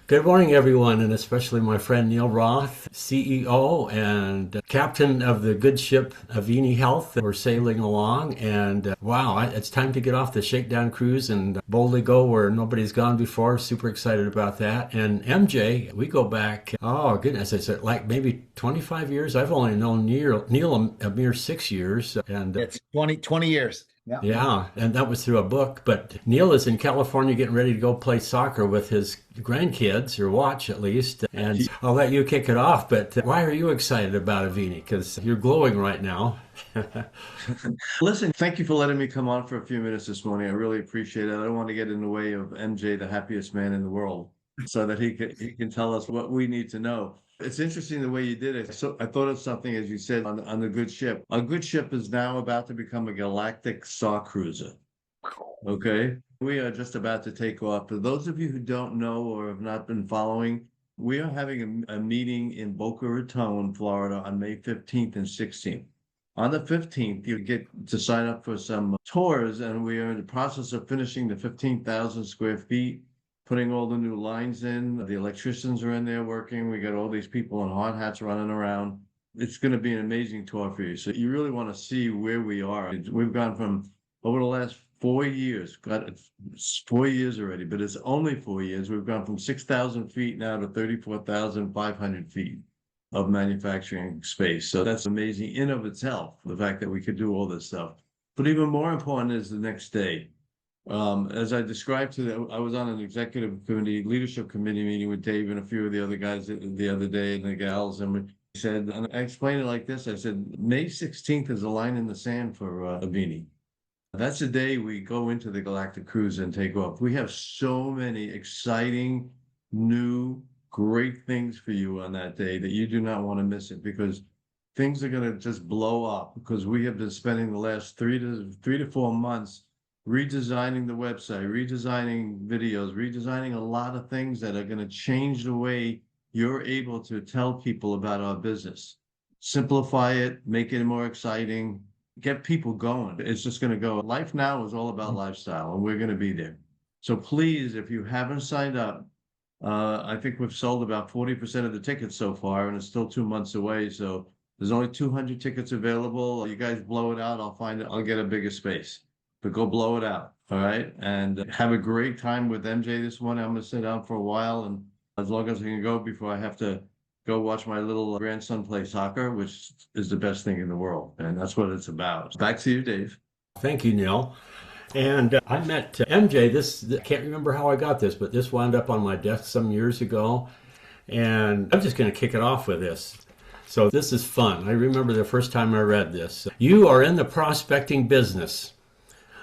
Good morning, everyone, and especially my friend Neil Roth, CEO and captain of the good ship Avini Health. We're sailing along, and wow, it's time to get off the shakedown cruise and boldly go where nobody's gone before. Super excited about that. And MJ, we go back, oh goodness, it's like maybe 25 years. I've only known Neil a mere 6 years, and It's 20 years. Yeah. yeah, and that was through a book. But Neil is in California getting ready to go play soccer with his grandkids, or watch at least. And I'll let you kick it off. But why are you excited about Avini? Because you're glowing right now. Listen, thank you for letting me come on for a few minutes this morning. I really appreciate it. I don't want to get in the way of MJ, the happiest man in the world, so that he can tell us what we need to know. It's interesting the way you did it. So I thought of something, as you said, on the good ship. A good ship is now about to become a galactic star cruiser. Okay. We are just about to take off. For those of you who don't know or have not been following, we are having a meeting in Boca Raton, Florida on May 15th and 16th. On the 15th, you get to sign up for some tours, and we are in the process of finishing the 15,000 square feet, putting all the new lines in. The electricians are in there working. We got all these people in hard hats running around. It's going to be an amazing tour for you. So you really want to see where we are. We've gone from over the last 4 years, God, it's 4 years already, but it's only 4 years. We've gone from 6,000 feet now to 34,500 feet of manufacturing space. So that's amazing in of itself, the fact that we could do all this stuff. But even more important is the next day. As I described I was on an executive committee, leadership committee meeting with Dave and a few of the other guys the other day, and the gals, and we said, and I explained it like this. I said, May 16th is a line in the sand for Avini. That's the day we go into the Galactic Cruise and take off. We have so many exciting, new, great things for you on that day that you do not want to miss it, because things are going to just blow up, because we have been spending the last 3 to 4 months redesigning the website, redesigning videos, redesigning a lot of things that are going to change the way you're able to tell people about our business. Simplify it, make it more exciting, get people going. It's just going to go. Life now is all about lifestyle, and we're going to be there. So please, if you haven't signed up, I think we've sold about 40% of the tickets so far, and it's still 2 months away. So there's only 200 tickets available. You guys blow it out. I'll get a bigger space, but go blow it out. All right. And have a great time with MJ this morning. I'm going to sit down for a while, and as long as I can go before I have to go watch my little grandson play soccer, which is the best thing in the world. And that's what it's about. Back to you, Dave. Thank you, Neil. And I met MJ. I can't remember how I got this, but this wound up on my desk some years ago. And I'm just going to kick it off with this. So this is fun. I remember the first time I read this. You are in the prospecting business.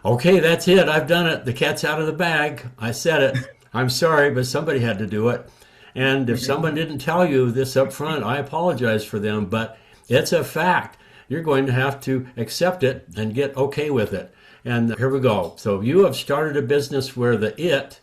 Okay, that's it. I've done it. The cat's out of the bag. I said it. I'm sorry, but somebody had to do it. And if someone didn't tell you this up front, I apologize for them, but it's a fact. You're going to have to accept it and get okay with it. And here we go. So you have started a business where the it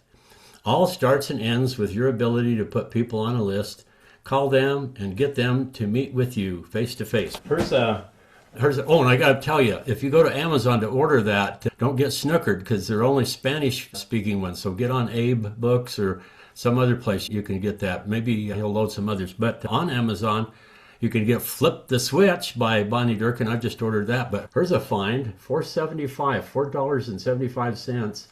all starts and ends with your ability to put people on a list, call them, and get them to meet with you face to face. Oh, and I got to tell you, if you go to Amazon to order that, don't get snookered, because they're only Spanish speaking ones. So get on Abe Books or some other place you can get that. Maybe he'll load some others. But on Amazon, you can get Flip the Switch by Bonnie Durkin. I've just ordered that. But here's a find, $4.75.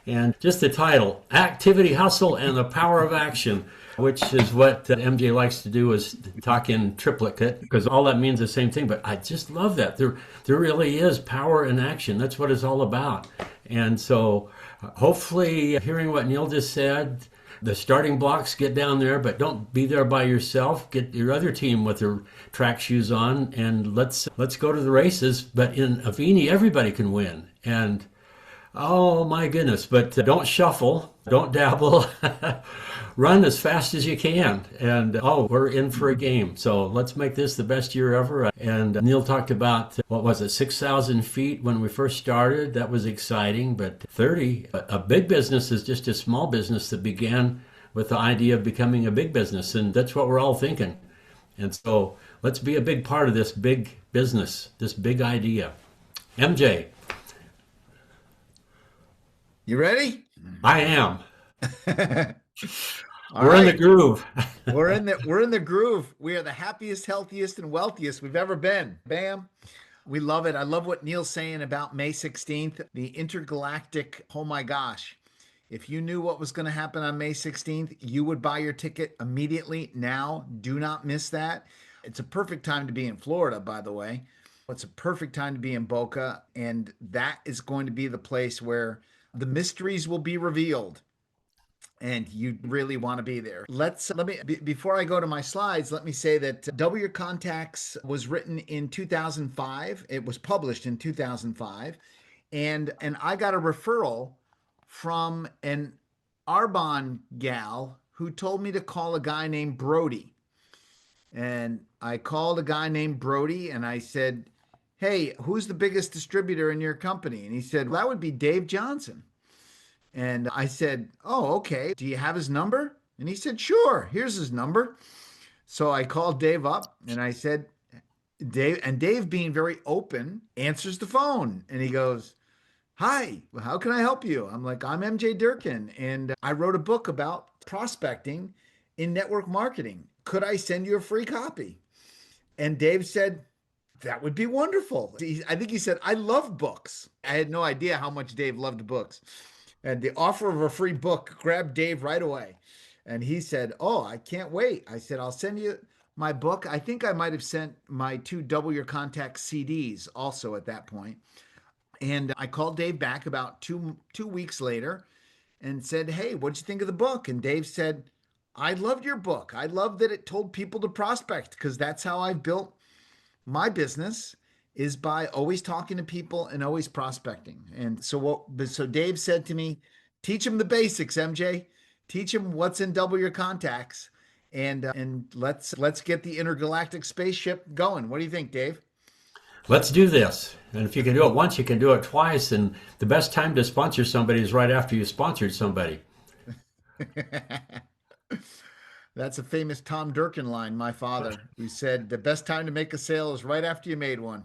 And just the title, Activity, Hustle, and the Power of Action, which is what MJ likes to do, is talk in triplicate, because all that means the same thing. But I just love that. There really is power in action. That's what it's all about. And so hopefully hearing what Neil just said, the starting blocks, get down there, but don't be there by yourself. Get your other team with their track shoes on, and let's go to the races. But in Avini, everybody can win. And oh my goodness, but don't shuffle, don't dabble. Run as fast as you can. And we're in for a game. So let's make this the best year ever. And Neil talked about, what was it, 6,000 feet when we first started. That was exciting. But 30, a big business is just a small business that began with the idea of becoming a big business. And that's what we're all thinking. And so let's be a big part of this big business, this big idea. MJ. You ready? I am. All We're in the right. groove. We're in the groove. We are the happiest, healthiest, and wealthiest we've ever been. Bam. We love it. I love what Neil's saying about May 16th, the intergalactic. Oh my gosh. If you knew what was going to happen on May 16th, you would buy your ticket immediately now. Do not miss that. It's a perfect time to be in Florida, by the way. It's a perfect time to be in Boca. And that is going to be the place where the mysteries will be revealed, and you really want to be there. Let me before I go to my slides, let me say that Double Your Contacts was written in 2005. It was published in 2005, and I got a referral from an Arbonne gal who told me to call a guy named Brody. And I called a guy named Brody and I said, "Hey, who's the biggest distributor in your company?" And he said, "Well, that would be Dave Johnson." And I said, "Oh, okay. Do you have his number?" And he said, "Sure. Here's his number." So I called Dave up and I said, Dave, being very open, answers the phone and he goes, "Hi, how can I help you?" I'm like, "I'm MJ Durkin and I wrote a book about prospecting in network marketing. Could I send you a free copy?" And Dave said, "That would be wonderful." I think he said, "I love books." I had no idea how much Dave loved books. And the offer of a free book grabbed Dave right away. And he said, "Oh, I can't wait." I said, "I'll send you my book." I think I might have sent my two Double Your Contact CDs also at that point. And I called Dave back about two weeks later and said, "Hey, what'd you think of the book?" And Dave said, "I loved your book. I loved that it told people to prospect because that's how I've built my business, is by always talking to people and always prospecting." And so Dave said to me, "Teach him the basics, MJ. Teach him what's in Double Your Contacts, and let's get the intergalactic spaceship going." What do you think, Dave? Let's do this. And if you can do it once, you can do it twice. And the best time to sponsor somebody is right after you sponsored somebody. That's a famous Tom Durkin line, my father, who said the best time to make a sale is right after you made one.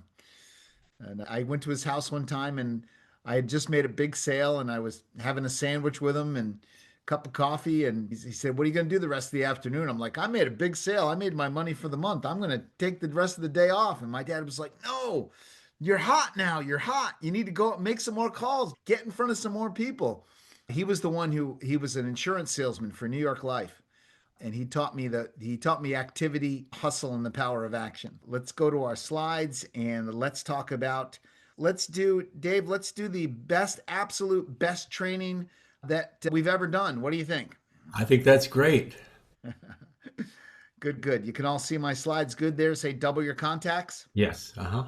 And I went to his house one time and I had just made a big sale and I was having a sandwich with him and a cup of coffee. And he said, "What are you going to do the rest of the afternoon?" I'm like, "I made a big sale. I made my money for the month. I'm going to take the rest of the day off." And my dad was like, "No, you're hot now. You're hot. You need to go make some more calls, get in front of some more people." He was an insurance salesman for New York Life, and he taught me activity, hustle, and the power of action. Let's go to our slides and let's talk about let's do Dave, let's do the best, absolute best training that we've ever done. What do you think? I think that's great. Good, good. You can all see my slides good there. Say double your contacts. Yes. Uh-huh.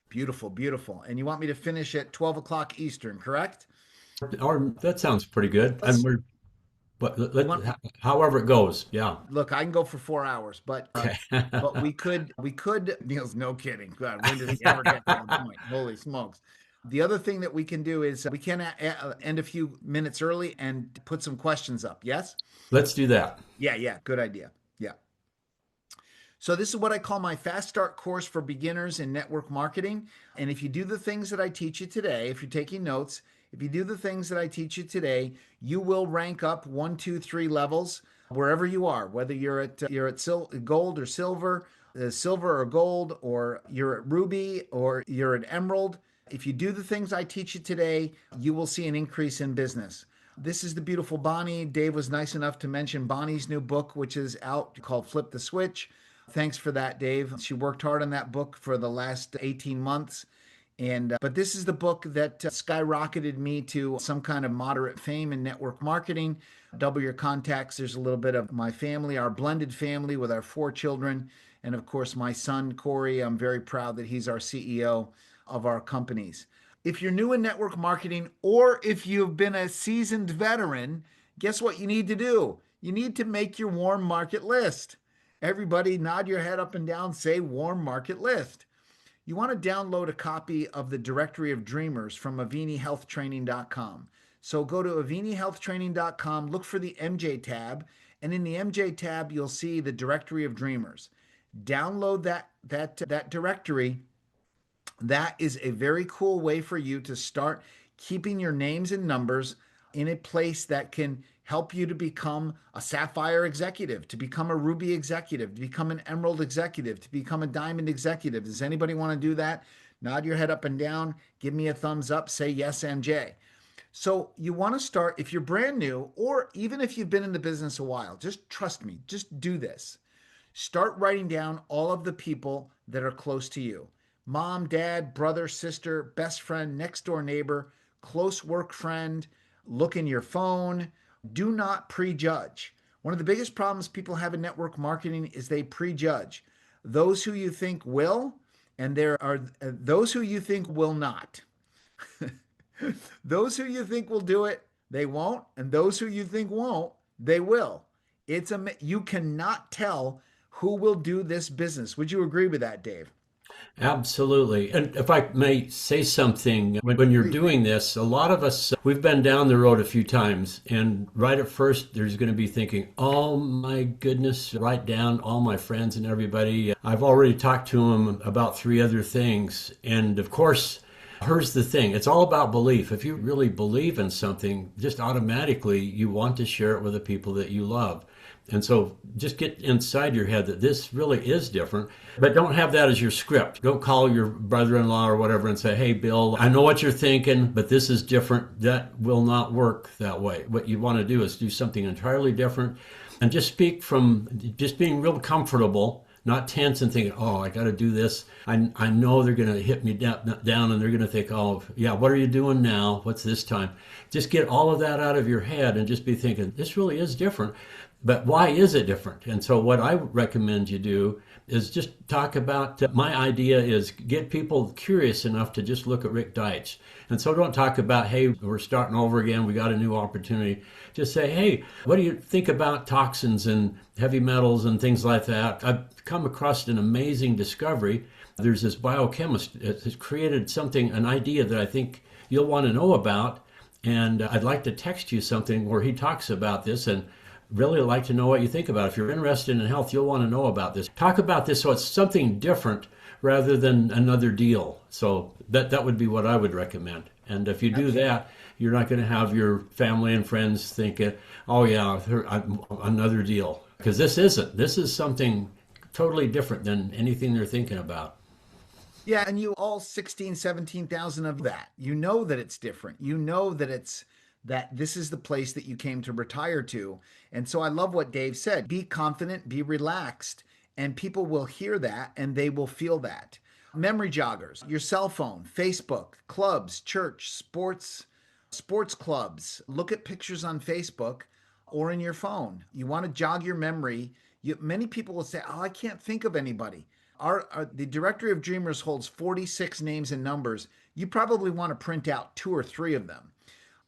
Beautiful, beautiful. And you want me to finish at 12 o'clock Eastern, correct? Or that sounds pretty good. And Let's you want however it goes. Yeah. Look, I can go for 4 hours, but Okay. but we could. Niels, no kidding. God, when did he ever get to the point? Holy smokes! The other thing that we can do is we can end a few minutes early and put some questions up. Yes? Let's do that. Yeah, yeah. Good idea. Yeah. So this is what I call my fast start course for beginners in network marketing. And if you do the things that I teach you today, if you're taking notes, if you do the things that I teach you today, you will rank up 1, 2, 3 levels wherever you are, whether you're at gold or silver or gold, or you're at ruby or you're at emerald. If you do the things I teach you today, you will see an increase in business. This is the beautiful Bonnie. Dave was nice enough to mention Bonnie's new book, which is out, called Flip the Switch. Thanks for that, Dave. She worked hard on that book for the last 18 months. And but this is the book that skyrocketed me to some kind of moderate fame in network marketing. Double Your Contacts. There's a little bit of my family, our blended family with our 4 children, and of course my son Corey. I'm very proud that he's our CEO of our companies. If you're new in network marketing, or if you've been a seasoned veteran, guess what you need to do? You need to make your warm market list. Everybody nod your head up and down, say warm market list. You want to download a copy of the Directory of Dreamers from avinihealthtraining.com. So go to avinihealthtraining.com, look for the MJ tab, and in the MJ tab, you'll see the Directory of Dreamers. Download that directory. That is a very cool way for you to start keeping your names and numbers in a place that can help you to become a sapphire executive, to become a ruby executive, to become an emerald executive, to become a diamond executive. Does anybody want to do that? Nod your head up and down, give me a thumbs up, say yes, MJ. So you want to start, if you're brand new, or even if you've been in the business a while, just trust me, just do this. Start writing down all of the people that are close to you: mom, dad, brother, sister, best friend, next door neighbor, close work friend. Look in your phone. Do not prejudge. One of the biggest problems people have in network marketing is they prejudge those who you think will, and there are those who you think will not. Those who you think will do it, they won't, and those who you think won't, they will. You cannot tell who will do this business. Would you agree with that, Dave? Absolutely. And if I may say something, when you're Please. doing this, a lot of us, we've been down the road a few times. And right at first, there's going to be thinking, oh my goodness, write down all my friends and everybody. I've already talked to them about 3 other things. And of course, here's the thing, it's all about belief. If you really believe in something, just automatically you want to share it with the people that you love. And so just get inside your head that this really is different, but don't have that as your script. Don't call your brother-in-law or whatever and say, hey, Bill, I know what you're thinking, but this is different. That will not work that way. What you want to do is do something entirely different and just speak from just being real comfortable, not tense and thinking, oh, I got to do this. I know they're going to hit me down and they're going to think, oh, yeah, what are you doing now? What's this time? Just get all of that out of your head and just be thinking, this really is different. But why is it different? And so what I recommend you do is just talk about, my idea is get people curious enough to just look at Rick Deitch. And so don't talk about, hey, we're starting over again, we got a new opportunity. Just say, hey, what do you think about toxins and heavy metals and things like that? I've come across an amazing discovery. There's this biochemist that has created something, an idea that I think you'll want to know about. And I'd like to text you something where he talks about this and really like to know what you think about it. If you're interested in health, you'll want to know about this. Talk about this so it's something different rather than another deal. So that would be what I would recommend. And if you do that, you're not going to have your family and friends thinking, oh yeah, another deal. Because this isn't. This is something totally different than anything they're thinking about. Yeah, and you all 16, 17,000 of that. You know that it's different. You know that this is the place that you came to retire to. And so I love what Dave said. Be confident, be relaxed, and people will hear that and they will feel that. Memory joggers, your cell phone, Facebook, clubs, church, sports clubs. Look at pictures on Facebook or in your phone. You want to jog your memory. Many people will say, oh, I can't think of anybody. The directory of dreamers holds 46 names and numbers. You probably want to print out 2 or 3 of them.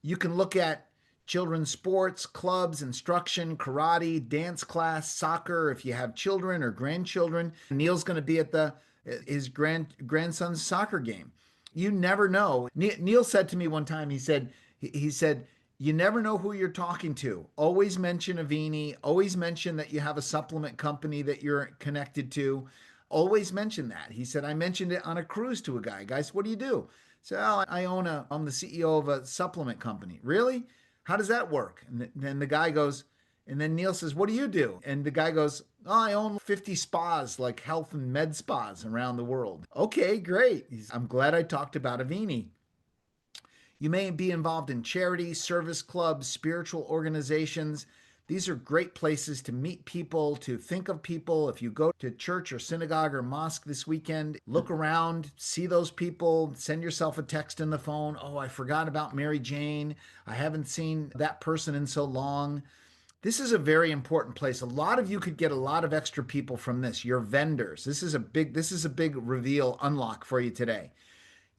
You can look at children's sports, clubs, instruction, karate, dance class, soccer, if you have children or grandchildren. Neil's going to be at his grandson's soccer game. You never know. Neil said to me one time, he said, you never know who you're talking to. Always mention Avini. Always mention that you have a supplement company that you're connected to. Always mention that. He said, I mentioned it on a cruise to a guy. Guys, what do you do? So I'm the CEO of a supplement company. Really? How does that work? And then the guy goes, and then Neil says, what do you do? And the guy goes, oh, I own 50 spas, like health and med spas around the world. Okay, great. I'm glad I talked about Avini. You may be involved in charities, service clubs, spiritual organizations. These are great places to meet people, to think of people. If you go to church or synagogue or mosque this weekend, look around, see those people, send yourself a text in the phone. Oh, I forgot about Mary Jane. I haven't seen that person in so long. This is a very important place. A lot of you could get a lot of extra people from this. Your vendors. This is a big reveal unlock for you today.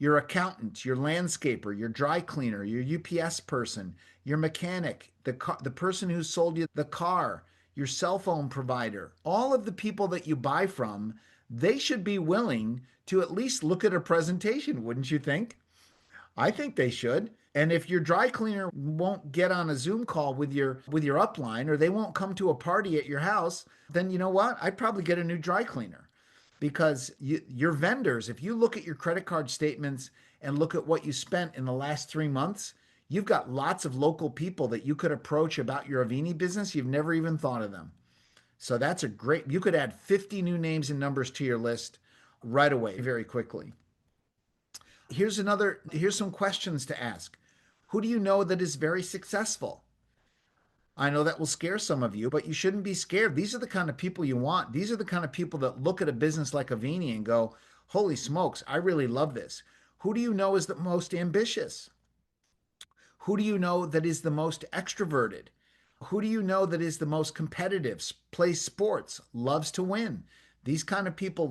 Your accountant, your landscaper, your dry cleaner, your UPS person, your mechanic, the person who sold you the car, your cell phone provider, all of the people that you buy from, they should be willing to at least look at a presentation, wouldn't you think? I think they should. And if your dry cleaner won't get on a Zoom call with your upline, or they won't come to a party at your house, then you know what? I'd probably get a new dry cleaner. Because your vendors, if you look at your credit card statements and look at what you spent in the last 3 months, You've got lots of local people that you could approach about your Avini business. You've never even thought of them. So that's a great, you could add 50 new names and numbers to your list right away, very quickly. Here's some questions to ask. Who do you know that is very successful? I know that will scare some of you, but you shouldn't be scared. These are the kind of people you want. These are the kind of people that look at a business like Avini and go, holy smokes, I really love this. Who do you know is the most ambitious? Who do you know that is the most extroverted? Who do you know that is the most competitive, plays sports, loves to win? These kind of people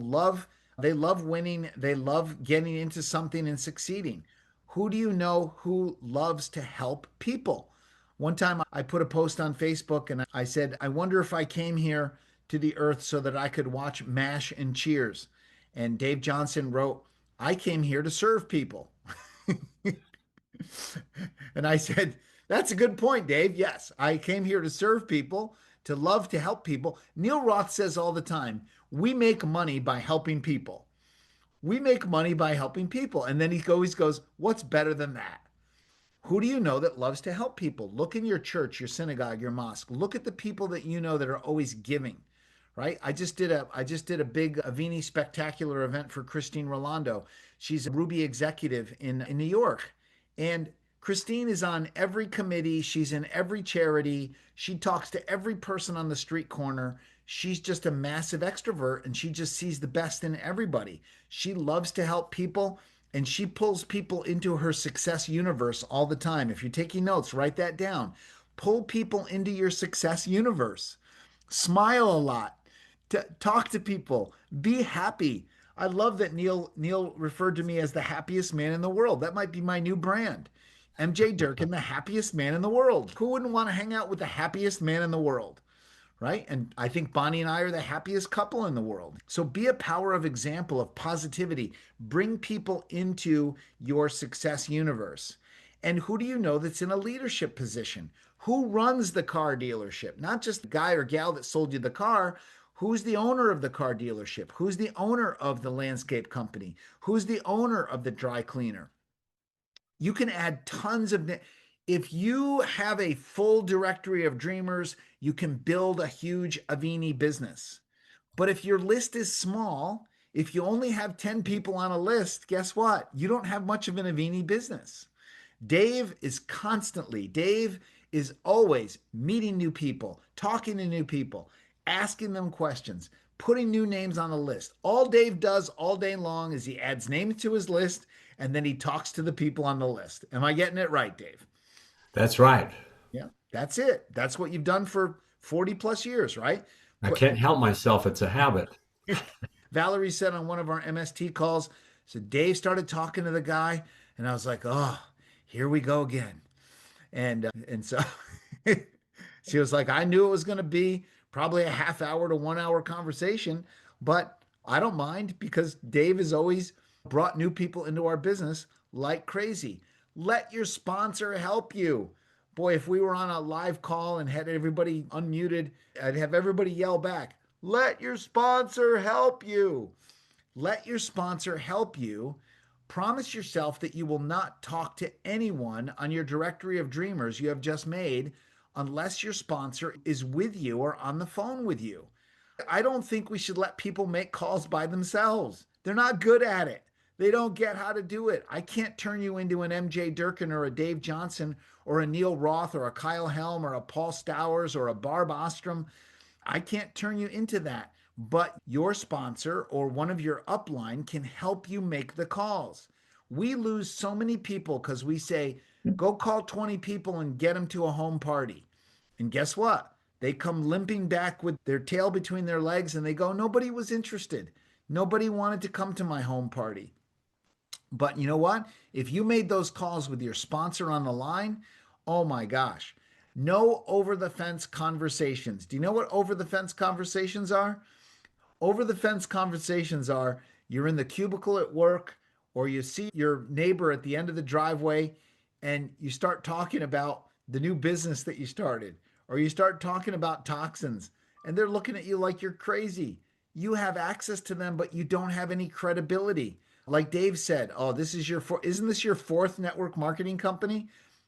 they love winning, they love getting into something and succeeding. Who do you know who loves to help people? One time I put a post on Facebook and I said, I wonder if I came here to the earth so that I could watch MASH and Cheers. And Dave Johnson wrote, I came here to serve people. And I said, that's a good point, Dave. Yes, I came here to serve people, to love to help people. Neil Roth says all the time, we make money by helping people. We make money by helping people. And then he always goes, what's better than that? Who do you know that loves to help people? Look in your church, your synagogue, your mosque. Look at the people that you know that are always giving, right? I just did a big Avini spectacular event for Christine Rolando. She's a Ruby executive in New York. And Christine is on every committee. She's in every charity. She talks to every person on the street corner. She's just a massive extrovert and she just sees the best in everybody. She loves to help people and she pulls people into her success universe all the time. If you're taking notes, write that down. Pull people into your success universe. Smile a lot. Talk to people. Be happy. I love that Neil referred to me as the happiest man in the world. That might be my new brand. MJ Durkin, the happiest man in the world. Who wouldn't want to hang out with the happiest man in the world? Right? And I think Bonnie and I are the happiest couple in the world. So be a power of example of positivity. Bring people into your success universe. And who do you know that's in a leadership position? Who runs the car dealership? Not just the guy or gal that sold you the car. Who's the owner of the car dealership? Who's the owner of the landscape company? Who's the owner of the dry cleaner? You can add tons of, if you have a full directory of dreamers, you can build a huge Avini business. But if your list is small, if you only have 10 people on a list, guess what? You don't have much of an Avini business. Dave is always meeting new people, talking to new people, asking them questions, putting new names on the list. All Dave does all day long is he adds names to his list and then he talks to the people on the list. Am I getting it right, Dave? That's right. Yeah, that's it. That's what you've done for 40 plus years, right? I can't help myself. It's a habit. Valerie said on one of our MST calls, so Dave started talking to the guy, and I was like, oh, here we go again. And so she was like, I knew it was going to be probably a half hour to 1 hour conversation, but I don't mind because Dave has always brought new people into our business like crazy. Let your sponsor help you. Boy, if we were on a live call and had everybody unmuted, I'd have everybody yell back, let your sponsor help you. Let your sponsor help you. Promise yourself that you will not talk to anyone on your directory of dreamers you have just made unless your sponsor is with you or on the phone with you. I don't think we should let people make calls by themselves. They're not good at it. They don't get how to do it. I can't turn you into an MJ Durkin or a Dave Johnson or a Neil Roth or a Kyle Helm or a Paul Stowers or a Barb Ostrom. I can't turn you into that. But your sponsor or one of your upline can help you make the calls. We lose so many people because we say, go call 20 people and get them to a home party. And guess what? They come limping back with their tail between their legs and they go, nobody was interested. Nobody wanted to come to my home party. But you know what? If you made those calls with your sponsor on the line, oh my gosh, no over the fence conversations. Do you know what over the fence conversations are? Over the fence conversations are you're in the cubicle at work or you see your neighbor at the end of the driveway and you start talking about the new business that you started or you start talking about toxins and they're looking at you like you're crazy. You have access to them, but you don't have any credibility. Like Dave said, oh, isn't this your fourth network marketing company?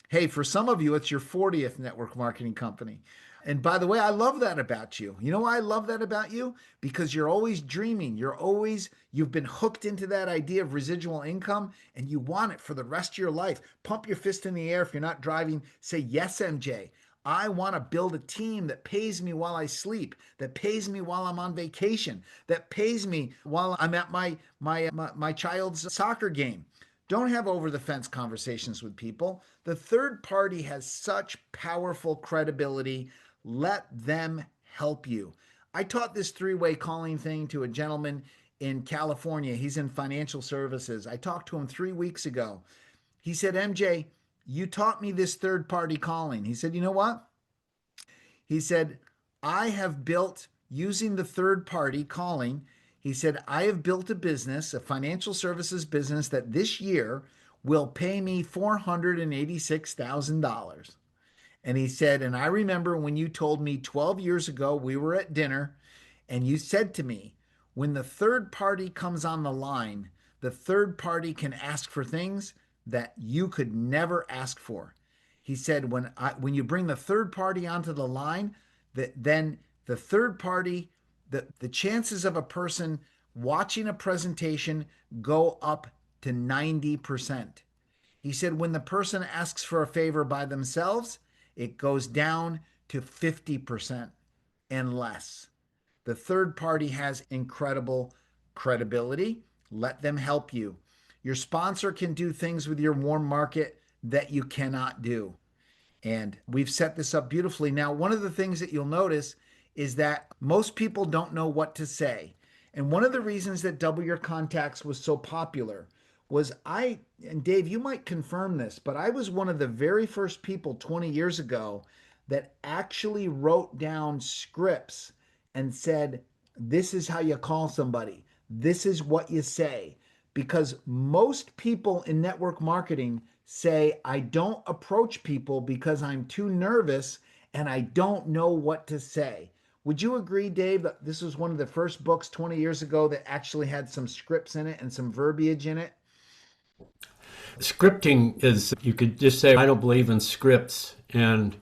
Hey, for some of you, it's your 40th network marketing company. And by the way, I love that about you. You know why I love that about you? Because you're always dreaming. You've been hooked into that idea of residual income and you want it for the rest of your life. Pump your fist in the air if you're not driving. Say, yes, MJ. I want to build a team that pays me while I sleep, that pays me while I'm on vacation, that pays me while I'm at my child's soccer game. Don't have over the fence conversations with people. The third party has such powerful credibility. Let them help you. I taught this three-way calling thing to a gentleman in California. He's in financial services. I talked to him 3 weeks ago. He said, MJ, you taught me this third party calling. He said, you know what? He said, I have built using the third party calling. He said, I have built a business, a financial services business that this year will pay me $486,000. And he said, and I remember when you told me 12 years ago, we were at dinner, and you said to me, when the third party comes on the line, the third party can ask for things that you could never ask for. He said, when you bring the third party onto the line, then the third party, the chances of a person watching a presentation go up to 90%. He said, when the person asks for a favor by themselves, it goes down to 50% and less. The third party has incredible credibility. Let them help you. Your sponsor can do things with your warm market that you cannot do. And we've set this up beautifully. Now, one of the things that you'll notice is that most people don't know what to say. And one of the reasons that Double Your Contacts was so popular was and Dave, you might confirm this, but I was one of the very first people 20 years ago that actually wrote down scripts and said, this is how you call somebody. This is what you say. Because most people in network marketing say, I don't approach people because I'm too nervous and I don't know what to say. Would you agree, Dave, that this was one of the first books 20 years ago that actually had some scripts in it and some verbiage in it? Scripting is, you could just say, I don't believe in scripts. And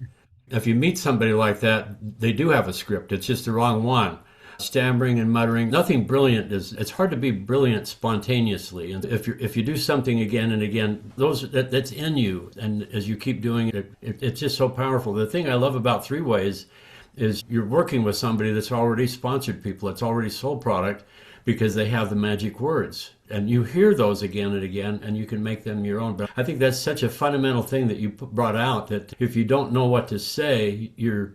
if you meet somebody like that, they do have a script. It's just the wrong one. Stammering and muttering, nothing brilliant it's hard to be brilliant spontaneously. And if you do something again and again, that's in you. And as you keep doing it, it's just so powerful. The thing I love about Three Ways is you're working with somebody that's already sponsored people, it's already sold product because they have the magic words. And you hear those again and again, and you can make them your own. But I think that's such a fundamental thing that you brought out, that if you don't know what to say, you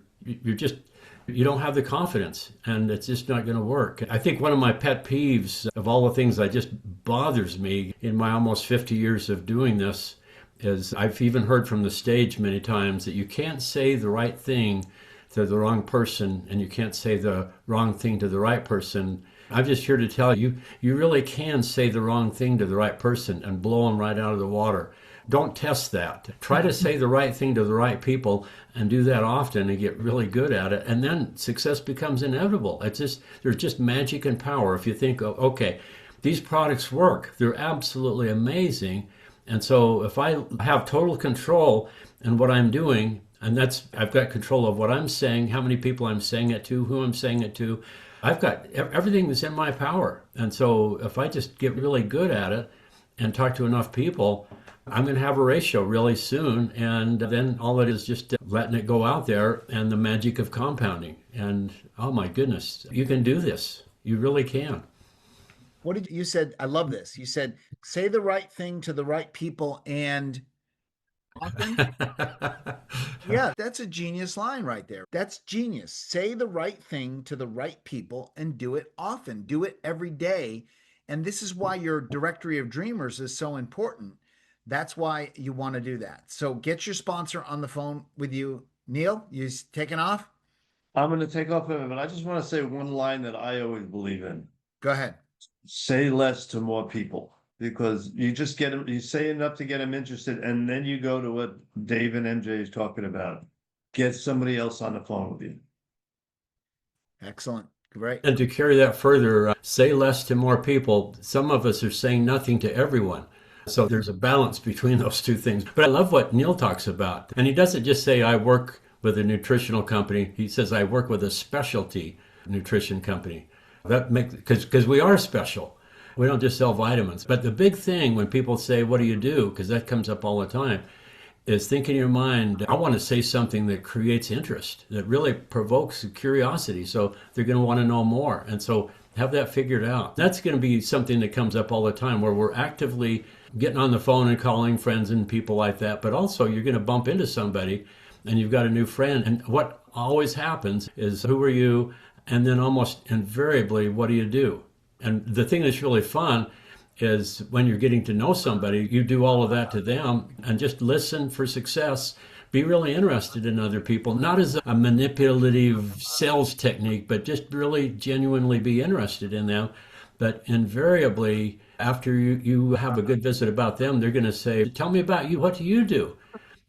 don't have the confidence, and it's just not going to work. I think one of my pet peeves of all the things that just bothers me in my almost 50 years of doing this is I've even heard from the stage many times that you can't say the right thing to the wrong person, and you can't say the wrong thing to the right person. I'm just here to tell you, you really can say the wrong thing to the right person and blow them right out of the water. Don't test that. Try to say the right thing to the right people and do that often and get really good at it. And then success becomes inevitable. There's just magic and power. If you think, oh, okay, these products work, they're absolutely amazing. And so if I have total control in what I'm doing, and I've got control of what I'm saying, how many people I'm saying it to, who I'm saying it to, I've got everything that's in my power. And so if I just get really good at it and talk to enough people, I'm going to have a ratio really soon. And then all it is just letting it go out there and the magic of compounding. And oh my goodness, you can do this. You really can. You said? I love this. You said, say the right thing to the right people and often. Yeah, that's a genius line right there. That's genius. Say the right thing to the right people and do it often. Do it every day. And this is why your directory of dreamers is so important. That's why you want to do that. So get your sponsor on the phone with you. Neil, you taking off? I'm going to take off of it, but I just want to say one line that I always believe in. Go ahead. Say less to more people, because you just get them, you say enough to get them interested, and then you go to what Dave and MJ is talking about. Get somebody else on the phone with you. Excellent. Great. And to carry that further, say less to more people. Some of us are saying nothing to everyone. So there's a balance between those two things. But I love what Neil talks about. And he doesn't just say, I work with a nutritional company. He says, I work with a specialty nutrition company. That makes, because we are special. We don't just sell vitamins. But the big thing when people say, what do you do? Because that comes up all the time, is think in your mind, I want to say something that creates interest, that really provokes curiosity. So they're going to want to know more. And so have that figured out. That's going to be something that comes up all the time where we're actively getting on the phone and calling friends and people like that. But also you're going to bump into somebody and you've got a new friend. And what always happens is, who are you? And then almost invariably, what do you do? And the thing that's really fun is when you're getting to know somebody, you do all of that to them and just listen for success. Be really interested in other people, not as a manipulative sales technique, but just really genuinely be interested in them. But invariably, after you have a good visit about them, they're going to say, tell me about you. What do you do?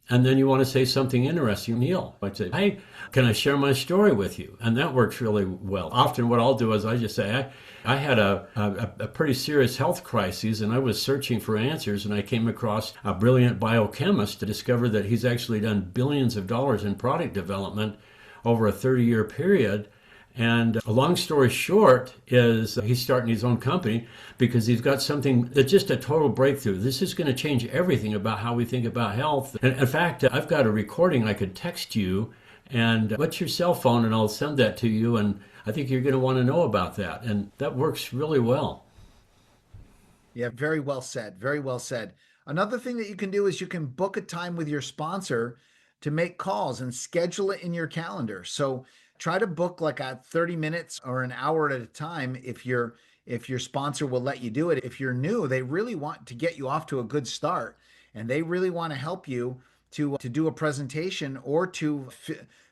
And then you want to say something interesting. Neil, I'd say, hey, can I share my story with you? And that works really well. Often what I'll do is I just say, I had a pretty serious health crisis and I was searching for answers, and I came across a brilliant biochemist to discover that he's actually done billions of dollars in product development over a 30-year period. And a long story short is he's starting his own company because he's got something that's just a total breakthrough. This is going to change everything about how we think about health. And in fact, I've got a recording I could text you, and what's your cell phone, and I'll send that to you. And I think you're going to want to know about that. And that works really well. Yeah, very well said. Very well said. Another thing that you can do is you can book a time with your sponsor to make calls and schedule it in your calendar. So try to book like a 30 minutes or an hour at a time if your sponsor will let you do it. If you're new, they really want to get you off to a good start, and they really want to help you to do a presentation or to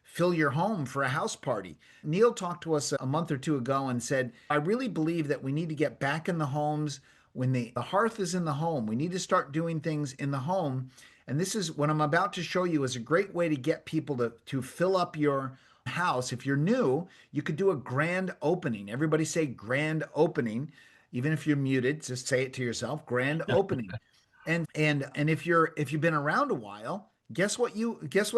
fill your home for a house party. Neil talked to us a month or two ago and said, I really believe that we need to get back in the homes when the hearth is in the home. We need to start doing things in the home. And this is what I'm about to show you is a great way to get people to fill up your house. If you're new, you could do a grand opening. Everybody say grand opening. Even if you're muted, just say it to yourself, grand opening. And if you've been around a while, guess what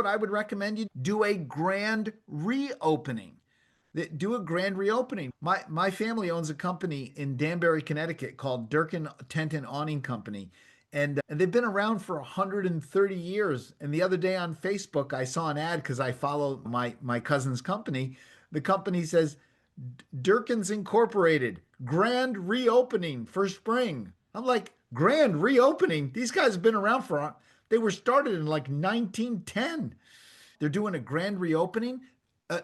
I would recommend you do a grand reopening. Do a grand reopening. My family owns a company in Danbury, Connecticut called Durkin Tent and Awning Company. And they've been around for 130 years. And the other day on Facebook, I saw an ad because I follow my cousin's company. The company says, Durkins Incorporated, grand reopening for spring. I'm like, grand reopening? These guys have been around they were started in like 1910. They're doing a grand reopening.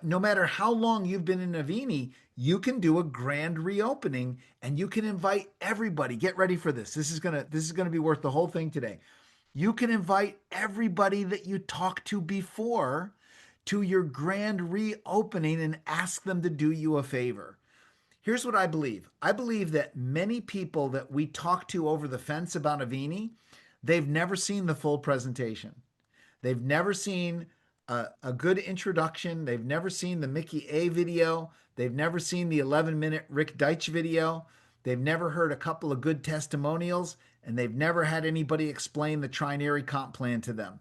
No matter how long you've been in Navini, you can do a grand reopening and you can invite everybody. Get ready for this. This is gonna be worth the whole thing today. You can invite everybody that you talked to before to your grand reopening and ask them to do you a favor. Here's what I believe. I believe that many people that we talk to over the fence about Avini, they've never seen the full presentation. They've never seen a good introduction. They've never seen the Mickey A video. They've never seen the 11-minute Rick Deitch video. They've never heard a couple of good testimonials, and they've never had anybody explain the trinary comp plan to them.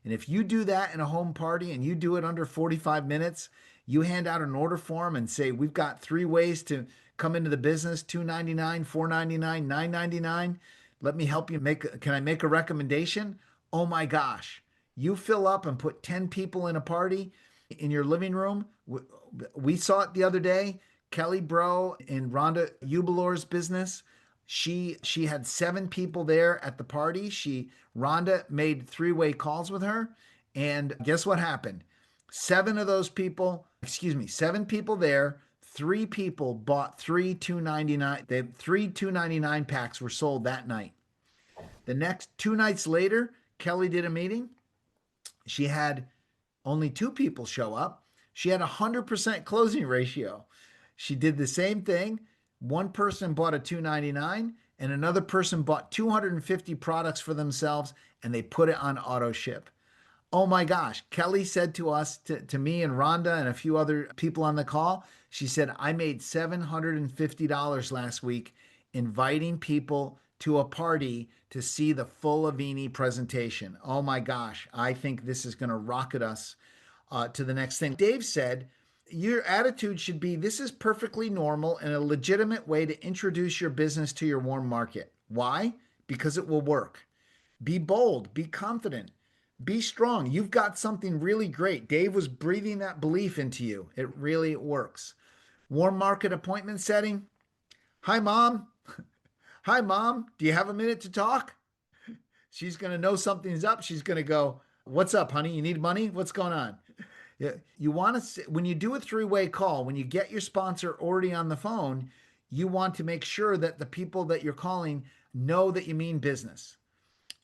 And if you do that in a home party and you do it under 45 minutes, you hand out an order form and say, we've got 3 ways to come into the business, $299, $499, $999. Let me help you can I make a recommendation? Oh my gosh. You fill up and put 10 people in a party in your living room. We saw it the other day. Kelly Bro in Rhonda Ubalor's business. She had 7 people there at the party. Rhonda made 3-way calls with her. And guess what happened? 7 people there. 3 people bought 3 $299. 3 $299 packs were sold that night. The next 2 nights later, Kelly did a meeting. She had only 2 people show up. She had 100% closing ratio. She did the same thing. One person bought a $299 and another person bought 250 products for themselves, and they put it on auto ship. Oh my gosh. Kelly said to us, to me and Rhonda and a few other people on the call, she said, I made $750 last week inviting people to a party to see the full Avini presentation. Oh my gosh, I think this is going to rocket us to the next thing. Dave said, your attitude should be this is perfectly normal and a legitimate way to introduce your business to your warm market. Why? Because it will work. Be bold, be confident, be strong. You've got something really great. Dave was breathing that belief into you. It really works. Warm market appointment setting. Hi, mom. Hi, mom. Do you have a minute to talk? She's going to know something's up. She's going to go, what's up, honey? You need money? What's going on? Yeah, you want to, when you do a three-way call, when you get your sponsor already on the phone, you want to make sure that the people that you're calling know that you mean business.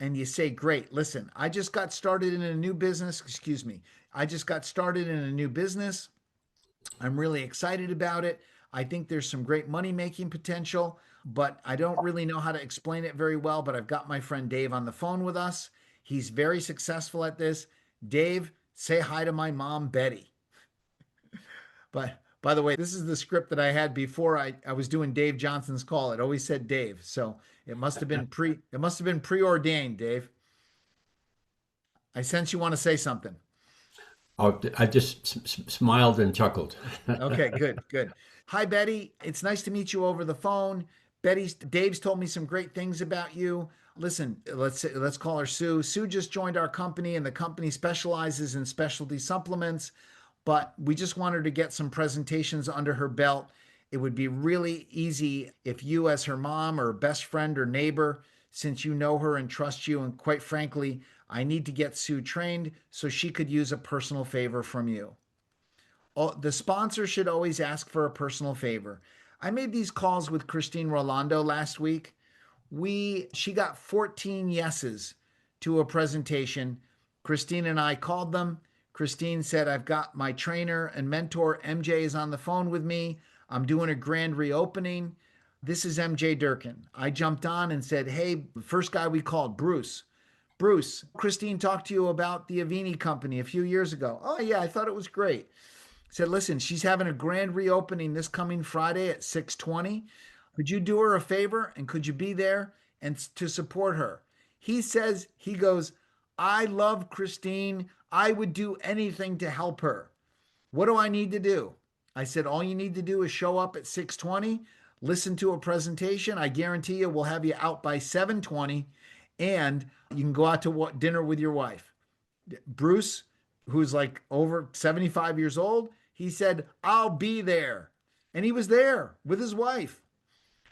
And you say, great, listen, I just got started in a new business. Excuse me. I just got started in a new business. I'm really excited about it. I think there's some great money making potential, but I don't really know how to explain it very well. But I've got my friend Dave on the phone with us. He's very successful at this. Dave, say hi to my mom, Betty. But by the way, this is the script that I had before I was doing Dave Johnson's call. It always said Dave. So it must have been preordained, Dave. I sense you want to say something. Oh, I just smiled and chuckled. Okay, good, good. Hi, Betty. It's nice to meet you over the phone. Dave's told me some great things about you. Listen, let's call her Sue. Sue just joined our company, and the company specializes in specialty supplements. But we just want her to get some presentations under her belt. It would be really easy if you, as her mom or best friend or neighbor, since you know her and trust you, and quite frankly, I need to get Sue trained so she could use a personal favor from you. The sponsor should always ask for a personal favor. I made these calls with Christine Rolando last week. She got 14 yeses to a presentation. Christine and I called them. Christine said, I've got my trainer and mentor, MJ, is on the phone with me. I'm doing a grand reopening. This is MJ Durkin. I jumped on and said, hey, first guy we called, Bruce. Bruce, Christine talked to you about the Avini company a few years ago. Oh, yeah, I thought it was great. Said, listen, she's having a grand reopening this coming Friday at 6:20. Could you do her a favor and could you be there and to support her? He goes, I love Christine. I would do anything to help her. What do I need to do? I said, all you need to do is show up at 6:20, listen to a presentation. I guarantee you we'll have you out by 7:20 and you can go out to dinner with your wife. Bruce, who's like over 75 years old, he said, I'll be there. And he was there with his wife.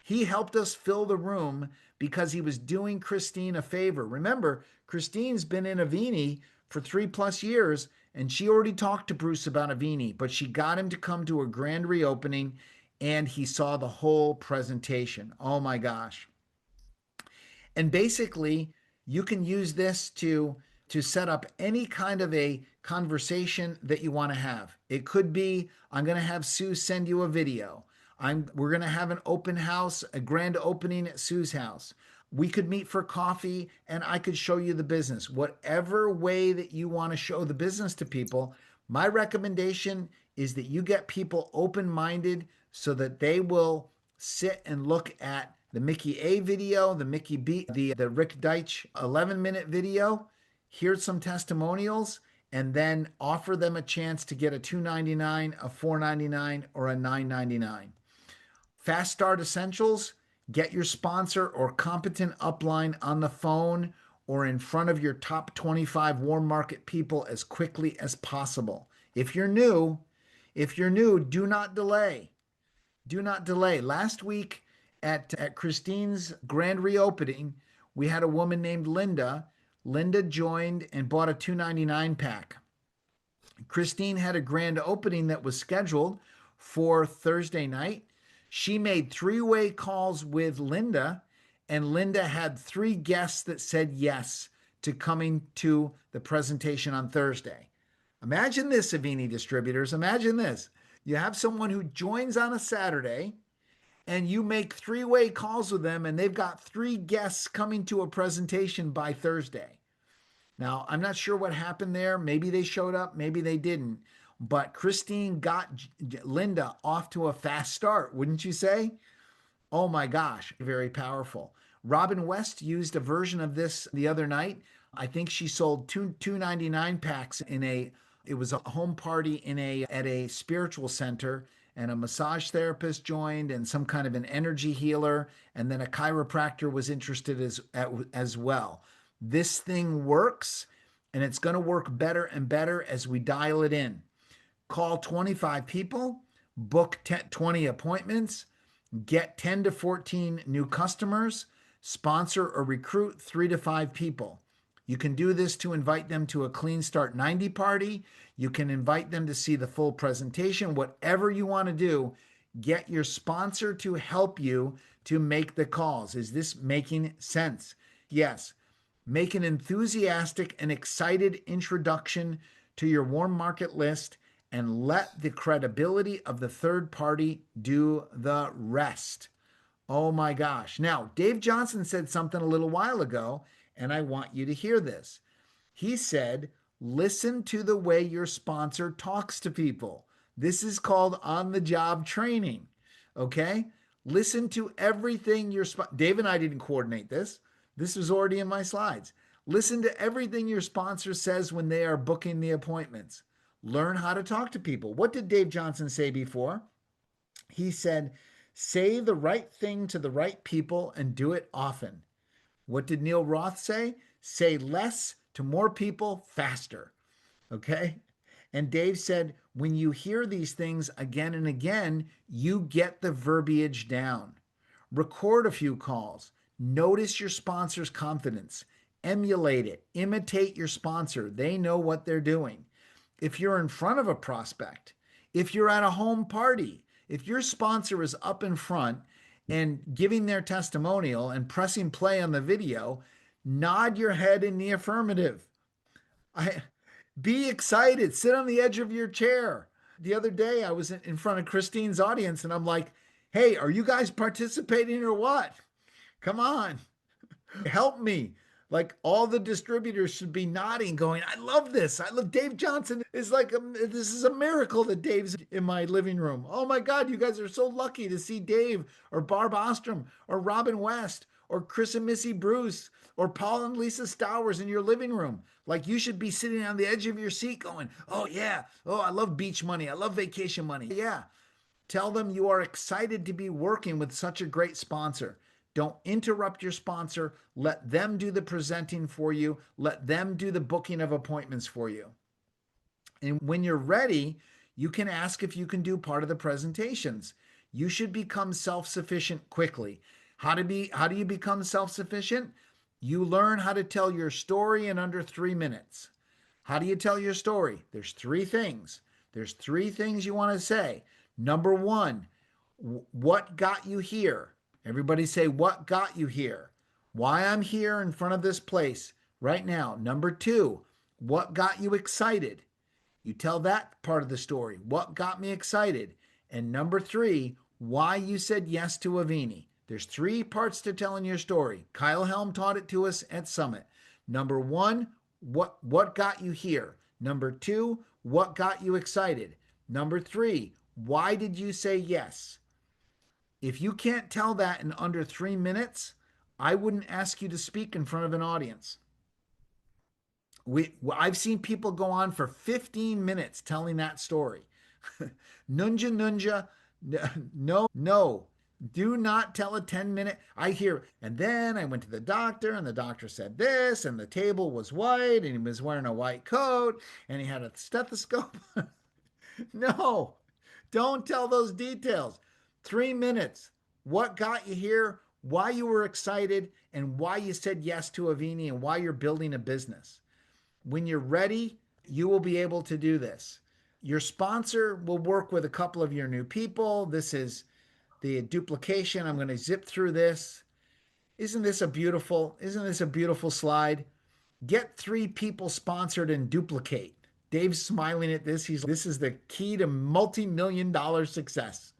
He helped us fill the room because he was doing Christine a favor. Remember, Christine's been in Avini for 3+ years, and she already talked to Bruce about Avini, but she got him to come to a grand reopening, and he saw the whole presentation. Oh my gosh. And basically, you can use this to set up any kind of a conversation that you want to have. It could be, I'm going to have Sue send you a video. We're going to have an open house, a grand opening at Sue's house. We could meet for coffee and I could show you the business. Whatever way that you want to show the business to people, my recommendation is that you get people open-minded so that they will sit and look at the Mickey A video, the Mickey B, the Rick Deitch 11-minute video, hear some testimonials, and then offer them a chance to get a $2.99, a $4.99, or a $9.99. Fast Start Essentials, get your sponsor or competent upline on the phone or in front of your top 25 warm market people as quickly as possible. If you're new, do not delay. Do not delay. Last week at Christine's grand reopening, we had a woman named Linda. Linda joined and bought a $2.99 pack. Christine had a grand opening that was scheduled for Thursday night. She made 3-way calls with Linda, and Linda had 3 guests that said yes to coming to the presentation on Thursday. Imagine this, Avini distributors. Imagine this. You have someone who joins on a Saturday, and you make 3-way calls with them, and they've got 3 guests coming to a presentation by Thursday. Now, I'm not sure what happened there. Maybe they showed up, maybe they didn't. But Christine got Linda off to a fast start, wouldn't you say? Oh my gosh, very powerful. Robin West used a version of this the other night. I think she sold $2.99 packs in a it was a home party in a at a spiritual center, and a massage therapist joined and some kind of an energy healer, and then a chiropractor was interested as well. This thing works, and it's going to work better and better as we dial it in. Call 25 people, book 20 appointments, get 10 to 14 new customers, sponsor or recruit 3 to 5 people. You can do this to invite them to a Clean Start 90 party. You can invite them to see the full presentation. Whatever you want to do, get your sponsor to help you to make the calls. Is this making sense? Yes. Make an enthusiastic and excited introduction to your warm market list and let the credibility of the third party do the rest. Oh my gosh. Now, Dave Johnson said something a little while ago, and I want you to hear this. He said, listen to the way your sponsor talks to people. This is called on the job training. Okay? Listen to everything Dave and I didn't coordinate this. This was already in my slides. Listen to everything your sponsor says when they are booking the appointments. Learn how to talk to people. What did Dave Johnson say before? He said, say the right thing to the right people and do it often. What did Neil Roth say? Say less to more people faster. Okay? And Dave said, when you hear these things again and again, you get the verbiage down. Record a few calls. Notice your sponsor's confidence. Emulate it. Imitate your sponsor. They know what they're doing. If you're in front of a prospect, if you're at a home party, if your sponsor is up in front and giving their testimonial and pressing play on the video, nod your head in the affirmative. Be excited. Sit on the edge of your chair. The other day, I was in front of Christine's audience, and I'm like, hey, are you guys participating or what? Come on. Help me. Like, all the distributors should be nodding, going, I love this. I love Dave Johnson. It's like, this is a miracle that Dave's in my living room. Oh my God, you guys are so lucky to see Dave or Barb Ostrom or Robin West or Chris and Missy Bruce or Paul and Lisa Stowers in your living room. Like, you should be sitting on the edge of your seat going, oh yeah, oh, I love beach money. I love vacation money. Yeah. Tell them you are excited to be working with such a great sponsor. Don't interrupt your sponsor. Let them do the presenting for you. Let them do the booking of appointments for you. And when you're ready, you can ask if you can do part of the presentations. You should become self-sufficient quickly. How do you become self-sufficient? You learn how to tell your story in under 3 minutes. How do you tell your story? There's 3 things. There's 3 things you want to say. Number 1, what got you here? Everybody say, what got you here? Why I'm here in front of this place right now. Number 2, what got you excited? You tell that part of the story. What got me excited? And number 3, why you said yes to Avini. There's 3 parts to telling your story. Kyle Helm taught it to us at Summit. Number 1, what got you here? Number 2, what got you excited? Number 3, why did you say yes? If you can't tell that in under 3 minutes, I wouldn't ask you to speak in front of an audience. I've seen people go on for 15 minutes telling that story. Nunja, no. Do not tell a 10-minute. I hear, and then I went to the doctor, and the doctor said this, and the table was white, and he was wearing a white coat, and he had a stethoscope. No, don't tell those details. 3 minutes. What got you here, why you were excited, and why you said yes to Avini, and why you're building a business. When you're ready, you will be able to do this. Your sponsor will work with a couple of your new people. This is the duplication. I'm going to zip through this. Isn't this a beautiful slide? Get 3 people sponsored and duplicate. Dave's smiling at this. This is the key to multi-million-dollar success.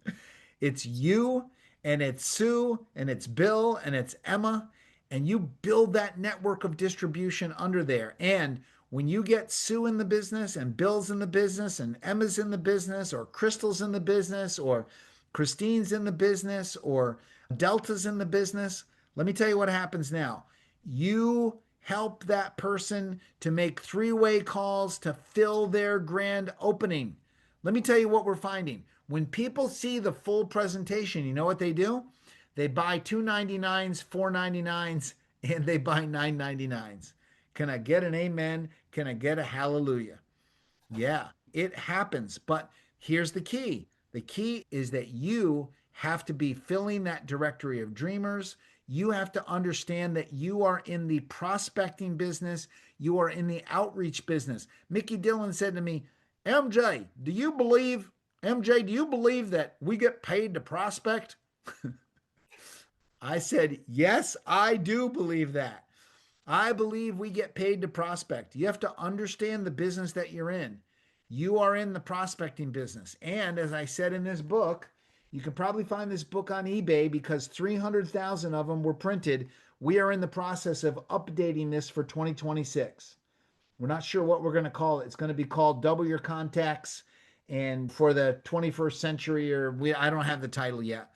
It's you, and it's Sue, and it's Bill, and it's Emma, and you build that network of distribution under there. And when you get Sue in the business, and Bill's in the business, and Emma's in the business, or Crystal's in the business, or Christine's in the business, or Delta's in the business, Let me tell you what happens now. You help that person to make three-way calls to fill their grand opening. Let me tell you what we're finding. When people see the full presentation, you know what they do? They buy 299s, 499s, and they buy 999s. Can I get an amen? Can I get a hallelujah? Yeah, it happens. But here's the key. The key is that you have to be filling that directory of dreamers. You have to understand that you are in the prospecting business. You are in the outreach business. Mickey Dillon said to me, MJ, do you believe that we get paid to prospect? I said, yes, I do believe that. I believe we get paid to prospect. You have to understand the business that you're in. You are in the prospecting business. And as I said in this book, you can probably find this book on eBay because 300,000 of them were printed. We are in the process of updating this for 2026. We're not sure what we're going to call it. It's going to be called Double Your Contacts and for the 21st century, I don't have the title yet.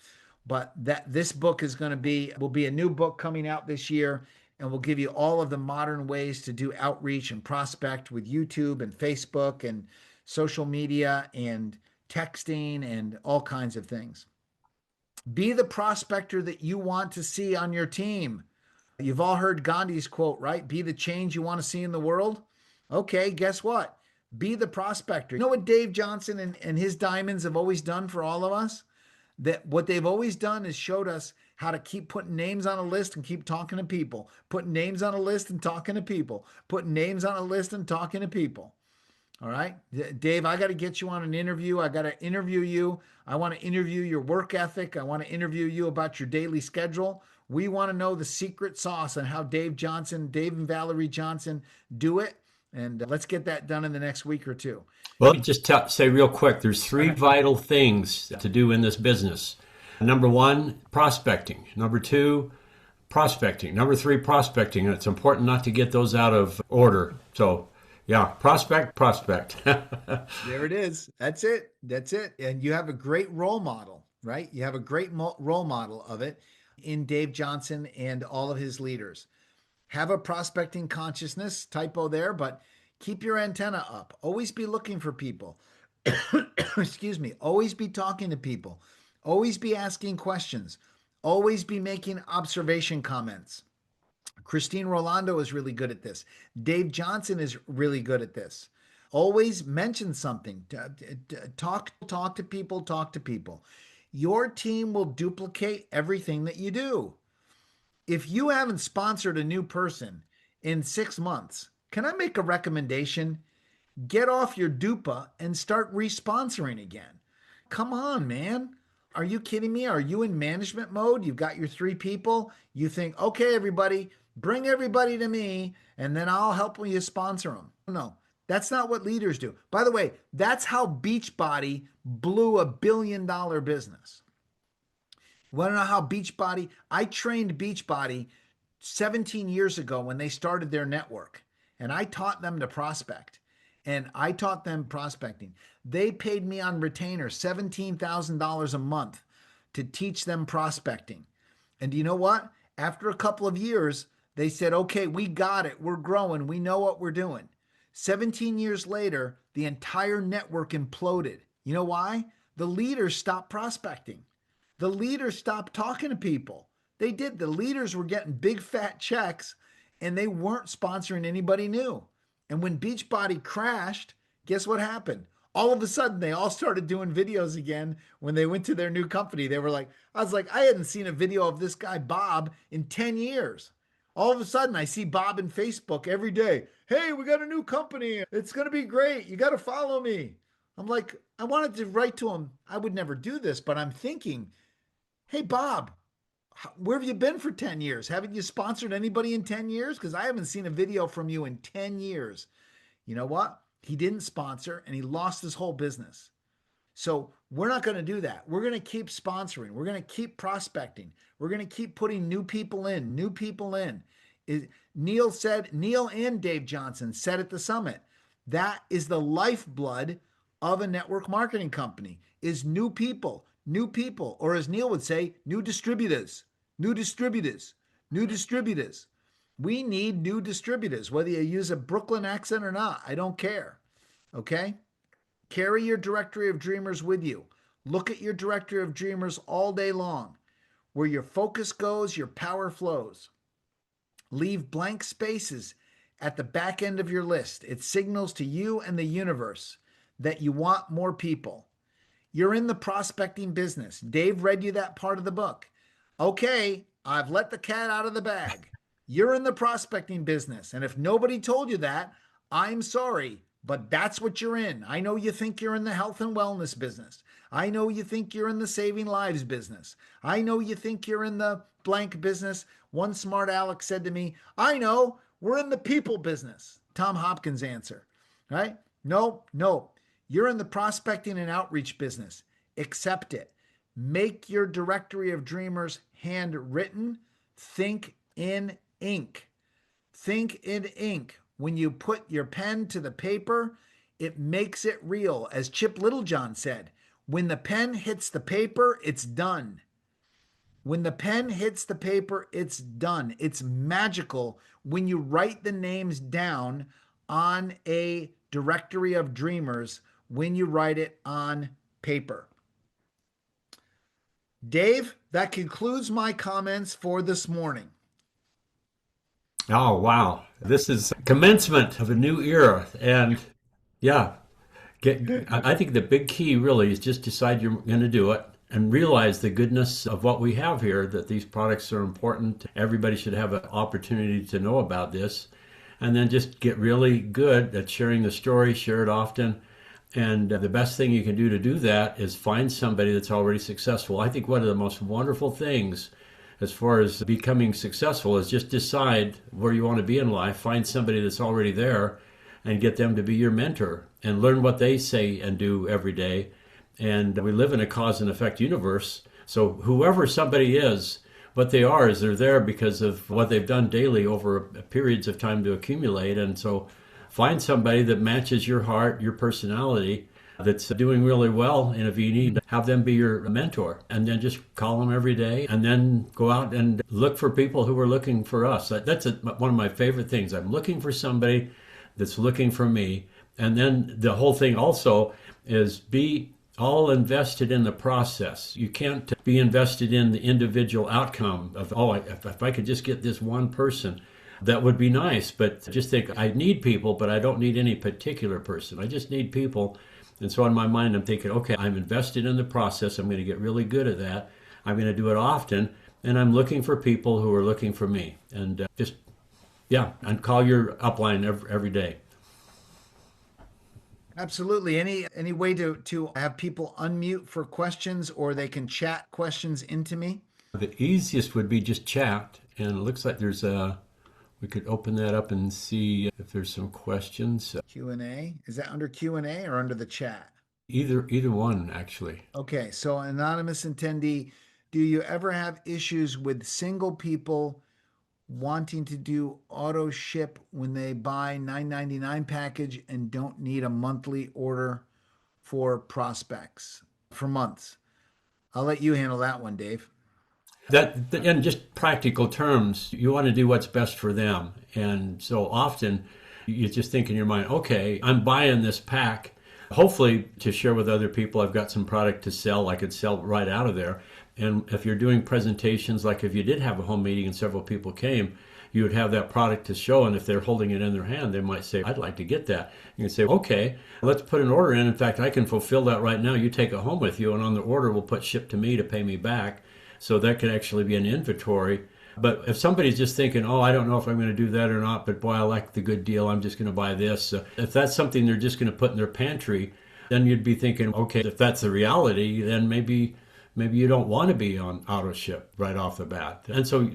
But that this book is going to be will be a new book coming out this year, and we'll give you all of the modern ways to do outreach and prospect with YouTube and Facebook and social media and texting and all kinds of things. Be the prospector that you want to see on your team. You've all heard Gandhi's quote, right? Be the change you want to see in the world. Okay, guess what? Be the prospector. You know what Dave Johnson and his diamonds have always done for all of us? That what they've always done is showed us how to keep putting names on a list and keep talking to people, putting names on a list and talking to people, putting names on a list and talking to people. All right, Dave, I got to get you on an interview. I got to interview you. I want to interview your work ethic. I want to interview you about your daily schedule. We want to know the secret sauce on how Dave and Valerie Johnson do it. And let's get that done in the next week or two. Well, just say real quick, there's three vital things to do in this business. Number one, prospecting. Number two, prospecting. Number three, prospecting. And it's important not to get those out of order. So, yeah, prospect. There it is. That's it. And you have a great role model, right? You have a great role model of it in Dave Johnson and all of his leaders. Have a prospecting consciousness, typo there, but keep your antenna up. Always be looking for people. Excuse me. Always be talking to people. Always be asking questions. Always be making observation comments. Christine Rolando is really good at this. Dave Johnson is really good at this. Always mention something. Talk to people. Your team will duplicate everything that you do. If you haven't sponsored a new person in 6 months, can I make a recommendation? Get off your dupa and start responsoring again. Come on, man. Are you kidding me? Are you in management mode? You've got your 3 people. You think, okay, everybody, bring everybody to me, and then I'll help you sponsor them. No, that's not what leaders do. By the way, that's how Beachbody blew $1 billion business. You want to know how Beachbody? I trained Beachbody 17 years ago when they started their network, and I taught them to prospect, and I taught them prospecting. They paid me on retainer $17,000 a month to teach them prospecting. And do you know what? After a couple of years, they said, okay, we got it. We're growing. We know what we're doing. 17 years later, the entire network imploded. You know why? The leaders stopped prospecting. The leaders stopped talking to people. They did. The leaders were getting big fat checks and they weren't sponsoring anybody new. And when Beachbody crashed, guess what happened? All of a sudden, they all started doing videos again when they went to their new company. They were like, I hadn't seen a video of this guy, Bob, in 10 years. All of a sudden, I see Bob in Facebook every day. Hey, we got a new company. It's going to be great. You got to follow me. I'm like, I wanted to write to him. I would never do this, but I'm thinking, hey, Bob, where have you been for 10 years? Haven't you sponsored anybody in 10 years? Because I haven't seen a video from you in 10 years. You know what? He didn't sponsor and he lost his whole business. So we're not going to do that. We're going to keep sponsoring. We're going to keep prospecting. We're going to keep putting new people in. Neil and Dave Johnson said at the summit, that is the lifeblood of a network marketing company is new people, or as Neil would say, new distributors. New distributors. We need new distributors, whether you use a Brooklyn accent or not. I don't care. Okay? Carry your directory of dreamers with you. Look at your directory of dreamers all day long. Where your focus goes, your power flows. Leave blank spaces at the back end of your list. It signals to you and the universe that you want more people. You're in the prospecting business. Dave read you that part of the book. Okay, I've let the cat out of the bag. You're in the prospecting business. And if nobody told you that, I'm sorry, but that's what you're in. I know you think you're in the health and wellness business. I know you think you're in the saving lives business. I know you think you're in the blank business. One smart Alex said to me, I know, we're in the people business. Tom Hopkins' answer, right? No, no. You're in the prospecting and outreach business. Accept it. Make your directory of dreamers handwritten. Think in ink. Think in ink. When you put your pen to the paper, it makes it real. As Chip Littlejohn said, when the pen hits the paper, it's done. When the pen hits the paper, it's done. It's magical when you write the names down on a directory of dreamers, when you write it on paper. Dave, that concludes my comments for this morning. Oh, wow. This is commencement of a new era. And yeah, I think the big key really is just decide you're going to do it and realize the goodness of what we have here, that these products are important. Everybody should have an opportunity to know about this. And then just get really good at sharing the story, share it often. And the best thing you can do to do that is find somebody that's already successful. I think one of the most wonderful things as far as becoming successful is just decide where you want to be in life, find somebody that's already there and get them to be your mentor and learn what they say and do every day. And we live in a cause and effect universe. So whoever somebody is, what they are is they're there because of what they've done daily over periods of time to accumulate. And so find somebody that matches your heart, your personality, that's doing really well. And if you need, have them be your mentor. And then just call them every day. And then go out and look for people who are looking for us. That's one of my favorite things. I'm looking for somebody that's looking for me. And then the whole thing also is be all invested in the process. You can't be invested in the individual outcome of, if I could just get this one person, that would be nice. But just think, I need people, but I don't need any particular person. I just need people. And so in my mind, I'm thinking, okay, I'm invested in the process. I'm going to get really good at that. I'm going to do it often. And I'm looking for people who are looking for me. And and call your upline every day. Absolutely. Any way to have people unmute for questions, or they can chat questions into me? The easiest would be just chat. And it looks like we could open that up and see if there's some questions. Q&A. Is that under Q&A or under the chat? Either one, actually. Okay. So anonymous attendee, do you ever have issues with single people wanting to do auto ship when they buy $9.99 package and don't need a monthly order for prospects for months? I'll let you handle that one, Dave. That in just practical terms, you want to do what's best for them. And so often you just think in your mind, okay, I'm buying this pack, hopefully to share with other people. I've got some product to sell. I could sell right out of there. And if you're doing presentations, like if you did have a home meeting and several people came, you would have that product to show. And if they're holding it in their hand, they might say, I'd like to get that. You can say, okay, let's put an order in. In fact, I can fulfill that right now. You take it home with you. And on the order, we'll put ship to me to pay me back. So that could actually be an inventory. But if somebody's just thinking, I don't know if I'm going to do that or not, but boy, I like the good deal, I'm just going to buy this. If that's something they're just going to put in their pantry, then you'd be thinking, okay, if that's the reality, then maybe you don't want to be on auto ship right off the bat. And so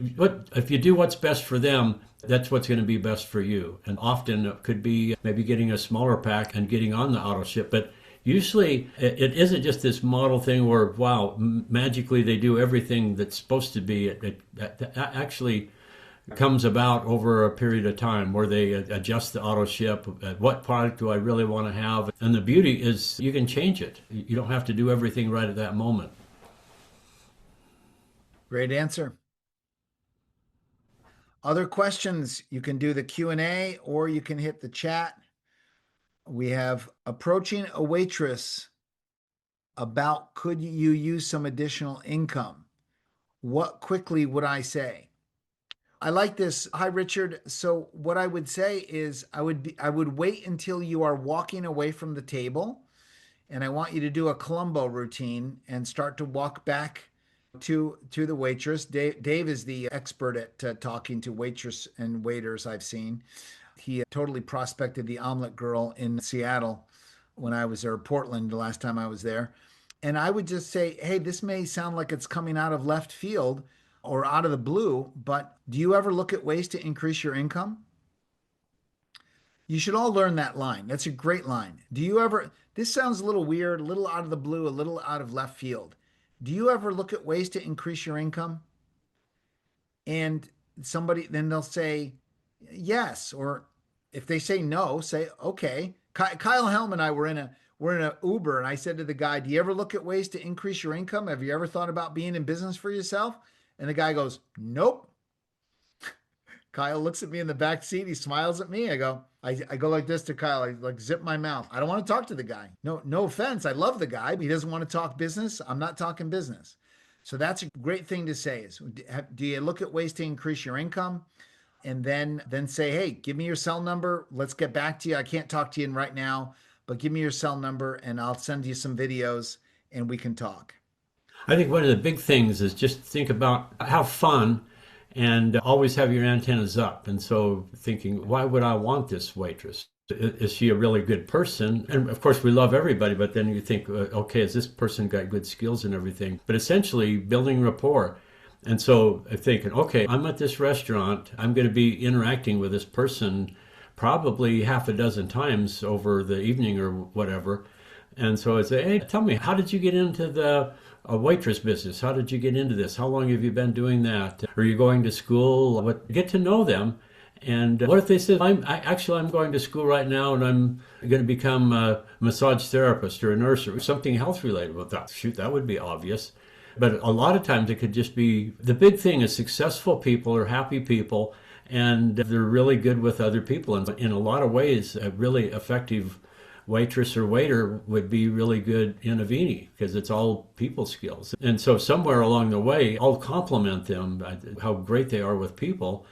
if you do what's best for them, that's what's going to be best for you. And often it could be maybe getting a smaller pack and getting on the auto ship. But usually it isn't just this model thing where, wow, magically they do everything that's supposed to be. It actually comes about over a period of time where they adjust the auto ship. What product do I really want to have? And the beauty is you can change it. You don't have to do everything right at that moment. Great answer. Other questions, you can do the Q&A or you can hit the chat. We have approaching a waitress about could you use some additional income? What quickly would I say? I like this. Hi, Richard. So what I would say is I would wait until you are walking away from the table, and I want you to do a Columbo routine and start to walk back to the waitress. Dave is the expert at talking to waitress and waiters I've seen. He totally prospected the Omelet Girl in Seattle when I was there, Portland, the last time I was there. And I would just say, hey, this may sound like it's coming out of left field or out of the blue, but do you ever look at ways to increase your income? You should all learn that line. That's a great line. Do you ever, this sounds a little weird, a little out of the blue, a little out of left field. Do you ever look at ways to increase your income? And somebody, then they'll say yes. Or if they say no, say, okay. Kyle Helm and I were in a Uber, and I said to the guy, do you ever look at ways to increase your income? Have you ever thought about being in business for yourself? And the guy goes, nope. Kyle looks at me in the back seat. He smiles at me. I go like this to Kyle. I like zip my mouth. I don't want to talk to the guy. No offense. I love the guy, but he doesn't want to talk business. I'm not talking business. So that's a great thing to say is, do you look at ways to increase your income? And then say, hey, give me your cell number. Let's get back to you. I can't talk to you right now, but give me your cell number and I'll send you some videos and we can talk. I think one of the big things is just think about have fun and always have your antennas up. And so thinking, why would I want this waitress? Is she a really good person? And of course, we love everybody, but then you think, okay, has this person got good skills and everything? But essentially, building rapport. And so thinking, okay, I'm at this restaurant, I'm going to be interacting with this person probably half a dozen times over the evening or whatever. And so I say, hey, tell me, how did you get into the waitress business? How did you get into this? How long have you been doing that? Are you going to school? Get to know them. And what if they said, I'm going to school right now and I'm going to become a massage therapist or a nurse or something health related? Well, shoot, that would be obvious. But a lot of times it could just be the big thing is successful people are happy people and they're really good with other people. And in a lot of ways, a really effective waitress or waiter would be really good in a Vini because it's all people skills. And so somewhere along the way, I'll compliment them, how great they are with people.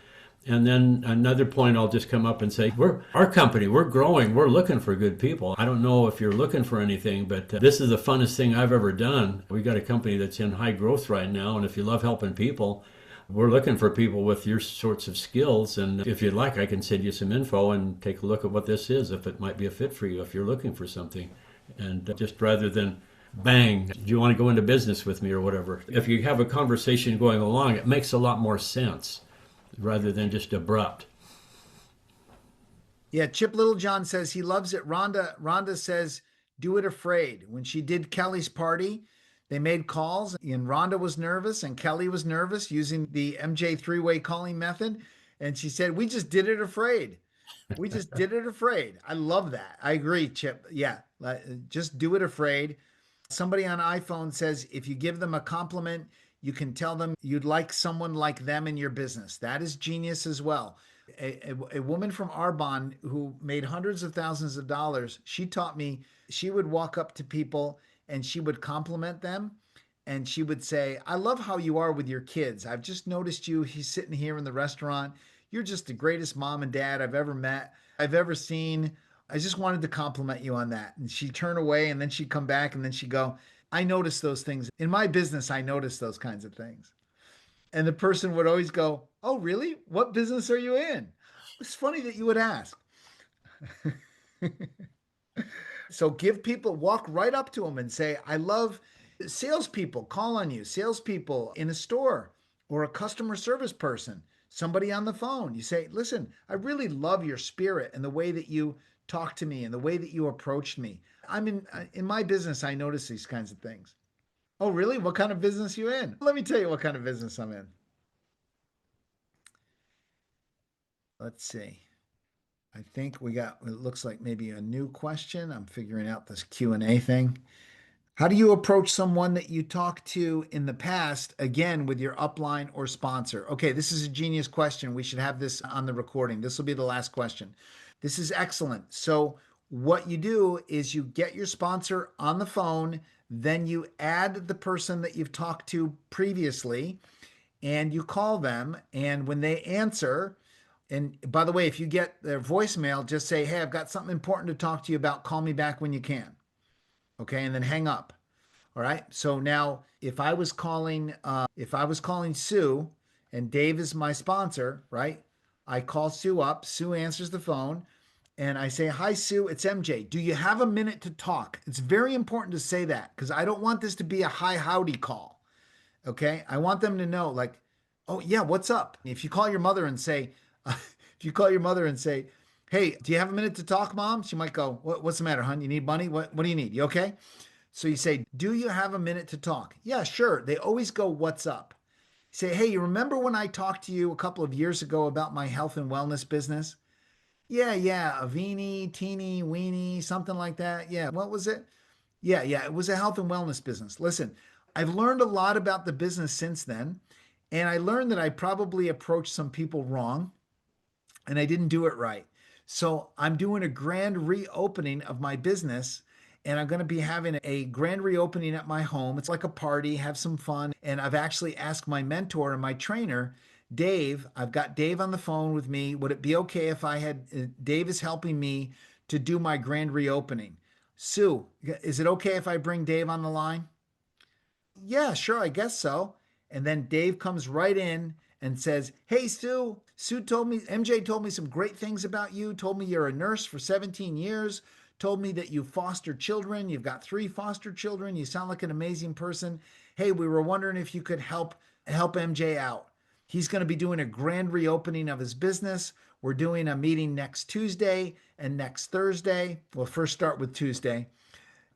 And then another point, I'll just come up and say, our company, we're growing, we're looking for good people. I don't know if you're looking for anything, but this is the funnest thing I've ever done. We got a company that's in high growth right now, and if you love helping people, we're looking for people with your sorts of skills. And if you'd like, I can send you some info and take a look at what this is, if it might be a fit for you, if you're looking for something. And just rather than bang, do you want to go into business with me or whatever? If you have a conversation going along, it makes a lot more sense rather than just abrupt. Yeah, Chip Littlejohn says he loves it. Rhonda says, do it afraid. When she did Kelly's party, they made calls and Rhonda was nervous and Kelly was nervous using the MJ three-way calling method. And she said, we just did it afraid. We just did it afraid. I love that. I agree, Chip. Yeah, just do it afraid. Somebody on iPhone says, if you give them a compliment, you can tell them you'd like someone like them in your business. That is genius as well. A woman from Arbonne who made hundreds of thousands of dollars, she taught me she would walk up to people and she would compliment them. And she would say, I love how you are with your kids. I've just noticed you. He's sitting here in the restaurant. You're just the greatest mom and dad I've ever met, I've ever seen. I just wanted to compliment you on that. And she'd turn away and then she'd come back and then she'd go, I notice those things. In my business, I notice those kinds of things. And the person would always go, oh, really? What business are you in? It's funny that you would ask. So give people, walk right up to them and say, I love salespeople, call on you, salespeople in a store or a customer service person, somebody on the phone. You say, listen, I really love your spirit and the way that you talk to me and the way that you approached me. I'm in my business, I notice these kinds of things. Oh, really? What kind of business you in? Let me tell you what kind of business I'm in. Let's see. I think we got, it looks like maybe a new question. I'm figuring out this Q&A thing. How do you approach someone that you talked to in the past, again, with your upline or sponsor? Okay, this is a genius question. We should have this on the recording. This will be the last question. This is excellent. So, what you do is you get your sponsor on the phone, then you add the person that you've talked to previously, and you call them. And when they answer, and by the way, if you get their voicemail, just say, "Hey, I've got something important to talk to you about. Call me back when you can." Okay, and then hang up. All right. So now, if I was calling Sue, and Dave is my sponsor, right? I call Sue up. Sue answers the phone, and I say, "Hi, Sue. It's MJ. Do you have a minute to talk?" It's very important to say that because I don't want this to be a hi howdy call. Okay. I want them to know, like, "Oh yeah, what's up?" If you call your mother and say, if you call your mother and say, "Hey, do you have a minute to talk, Mom?" She might go, "What's the matter, hon? You need money? What do you need? You okay?" So you say, "Do you have a minute to talk?" "Yeah, sure." They always go, "What's up?" You say, "Hey, you remember when I talked to you a couple of years ago about my health and wellness business?" "Yeah, yeah, Avini, teeny, weeny, something like that. Yeah, what was it?" "Yeah, yeah, it was a health and wellness business. Listen, I've learned a lot about the business since then, and I learned that I probably approached some people wrong and I didn't do it right. So I'm doing a grand reopening of my business, and I'm going to be having a grand reopening at my home. It's like a party, have some fun. And I've actually asked my mentor and my trainer, Dave, I've got Dave on the phone with me. Would it be okay if I had Dave is helping me to do my grand reopening? Sue, is it okay if I bring Dave on the line? "Yeah, sure, I guess so." And then Dave comes right in and says, "Hey, Sue, MJ told me some great things about you, told me you're a nurse for 17 years, told me that you foster children. You've got 3 foster children. You sound like an amazing person. Hey, we were wondering if you could help MJ out. He's going to be doing a grand reopening of his business. We're doing a meeting next Tuesday and next Thursday. We'll first start with Tuesday.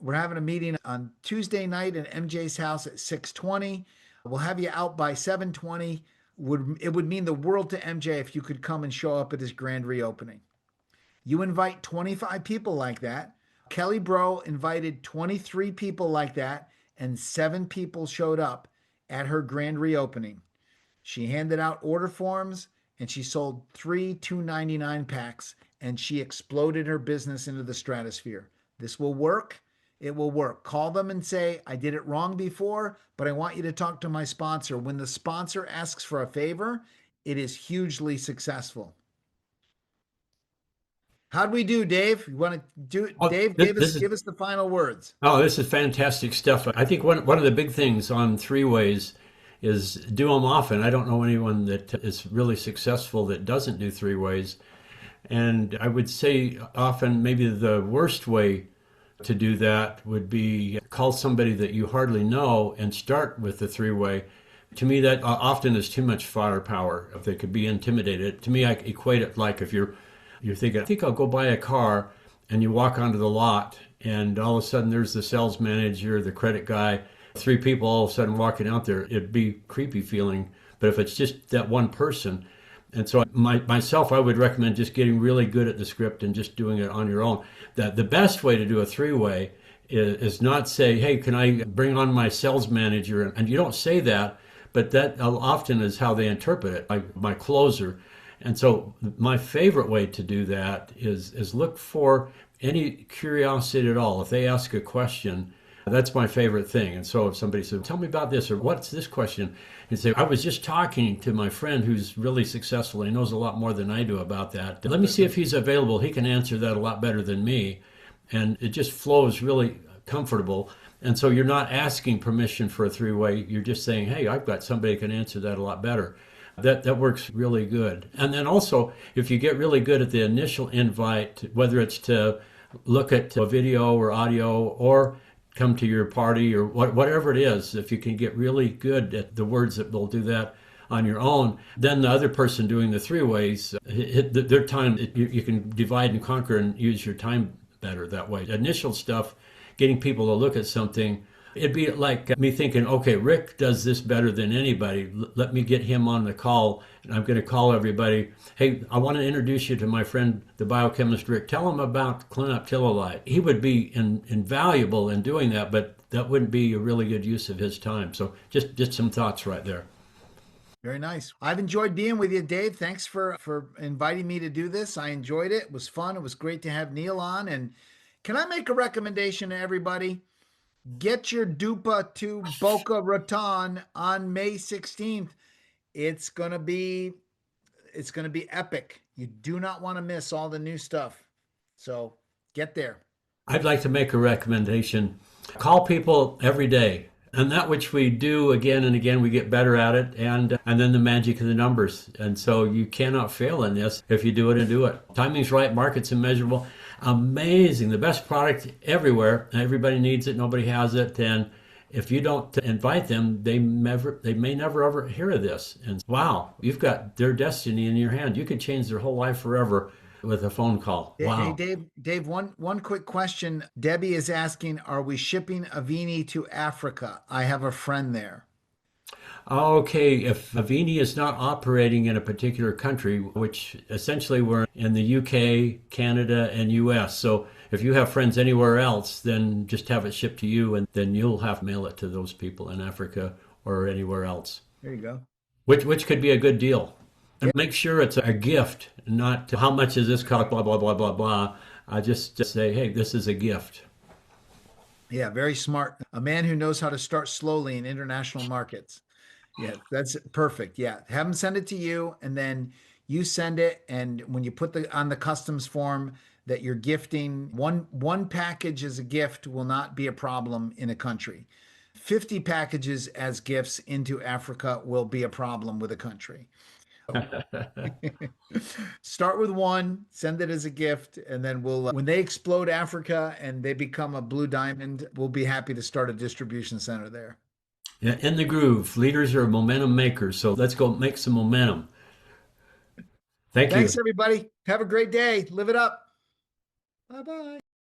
We're having a meeting on Tuesday night at MJ's house at 6:20. We'll have you out by 7:20. It would mean the world to MJ if you could come and show up at his grand reopening." You invite 25 people like that. Kelly Bro invited 23 people like that, and 7 people showed up at her grand reopening. She handed out order forms and she sold 3 $2.99 packs, and she exploded her business into the stratosphere. This will work. It will work. Call them and say, "I did it wrong before, but I want you to talk to my sponsor." When the sponsor asks for a favor, it is hugely successful. How'd we do, Dave? You want to do it? Oh, Dave, this is give us the final words. this is fantastic stuff. I think one of the big things on three ways is do them often. I don't know anyone that is really successful that doesn't do three ways. And I would say often maybe the worst way to do that would be call somebody that you hardly know and start with the three-way. To me, that often is too much firepower. If they could be intimidated, to me, I equate it like if you're thinking, "I think I'll go buy a car," and you walk onto the lot, and all of a sudden there's the sales manager, the credit guy, 3 people all of a sudden walking out there. It'd be creepy feeling. But if it's just that one person, and so myself, I would recommend just getting really good at the script and just doing it on your own. The best way to do a three-way is not say, "Hey, can I bring on my sales manager?" And you don't say that, but that often is how they interpret it, like my closer. And so my favorite way to do that is look for any curiosity at all. If they ask a question, that's my favorite thing. And so if somebody says, "Tell me about this," or "What's this question?" and say, "I was just talking to my friend who's really successful. He knows a lot more than I do about that. Let me see if he's available. He can answer that a lot better than me." And it just flows really comfortable. And so you're not asking permission for a three-way. You're just saying, "Hey, I've got somebody who can answer that a lot better." That works really good. And then also, if you get really good at the initial invite, whether it's to look at a video or audio or come to your party or whatever it is, if you can get really good at the words that will do that on your own, then the other person doing the three ways, their time, you can divide and conquer and use your time better that way. Initial stuff, getting people to look at something, It'd be like me thinking, okay, Rick does this better than anybody. Let me get him on the call. And I'm going to call everybody. Hey, I want to introduce you to my friend, the biochemist Rick. Tell him about clinoptilolite. He would be invaluable in doing that, but that wouldn't be a really good use of his time. So just some thoughts right there. Very nice. I've enjoyed being with you, Dave. Thanks for inviting me to do this. I enjoyed it. It was fun. It was great to have Neil on. And can I make a recommendation to everybody? Get your Dupa to Boca Raton on May 16th. It's gonna be epic. You do not want to miss all the new stuff. So get there. I'd like to make a recommendation. Call people every day. And that which we do again and again, we get better at it. And then the magic of the numbers. And so you cannot fail in this if you do it and do it. Timing's right, market's immeasurable. Amazing. The best product everywhere. Everybody needs it. Nobody has it. And if you don't invite them, they may never ever hear of this. And wow, you've got their destiny in your hand. You could change their whole life forever with a phone call. Wow. Hey, Dave, one quick question. Debbie is asking, are we shipping Avini to Africa? I have a friend there. Okay, if Avini is not operating in a particular country, which essentially we're in the UK, Canada, and US. So if you have friends anywhere else, then just have it shipped to you, and then you'll have to mail it to those people in Africa or anywhere else. There you go. Which could be a good deal. And make sure it's a gift, not how much does this cost, blah, blah, blah, blah, blah. I just say, hey, this is a gift. Yeah, very smart. A man who knows how to start slowly in international markets. Yeah, that's perfect. Yeah, have them send it to you, and then you send it. And when you put on the customs form that you're gifting, one package as a gift will not be a problem in a country. 50 packages as gifts into Africa will be a problem with a country. Start with one, send it as a gift, and then we'll, when they explode Africa and they become a blue diamond, we'll be happy to start a distribution center there. Yeah, in the groove. Leaders are momentum makers, so let's go make some momentum. Thanks, everybody. Have a great day. Live it up. Bye-bye.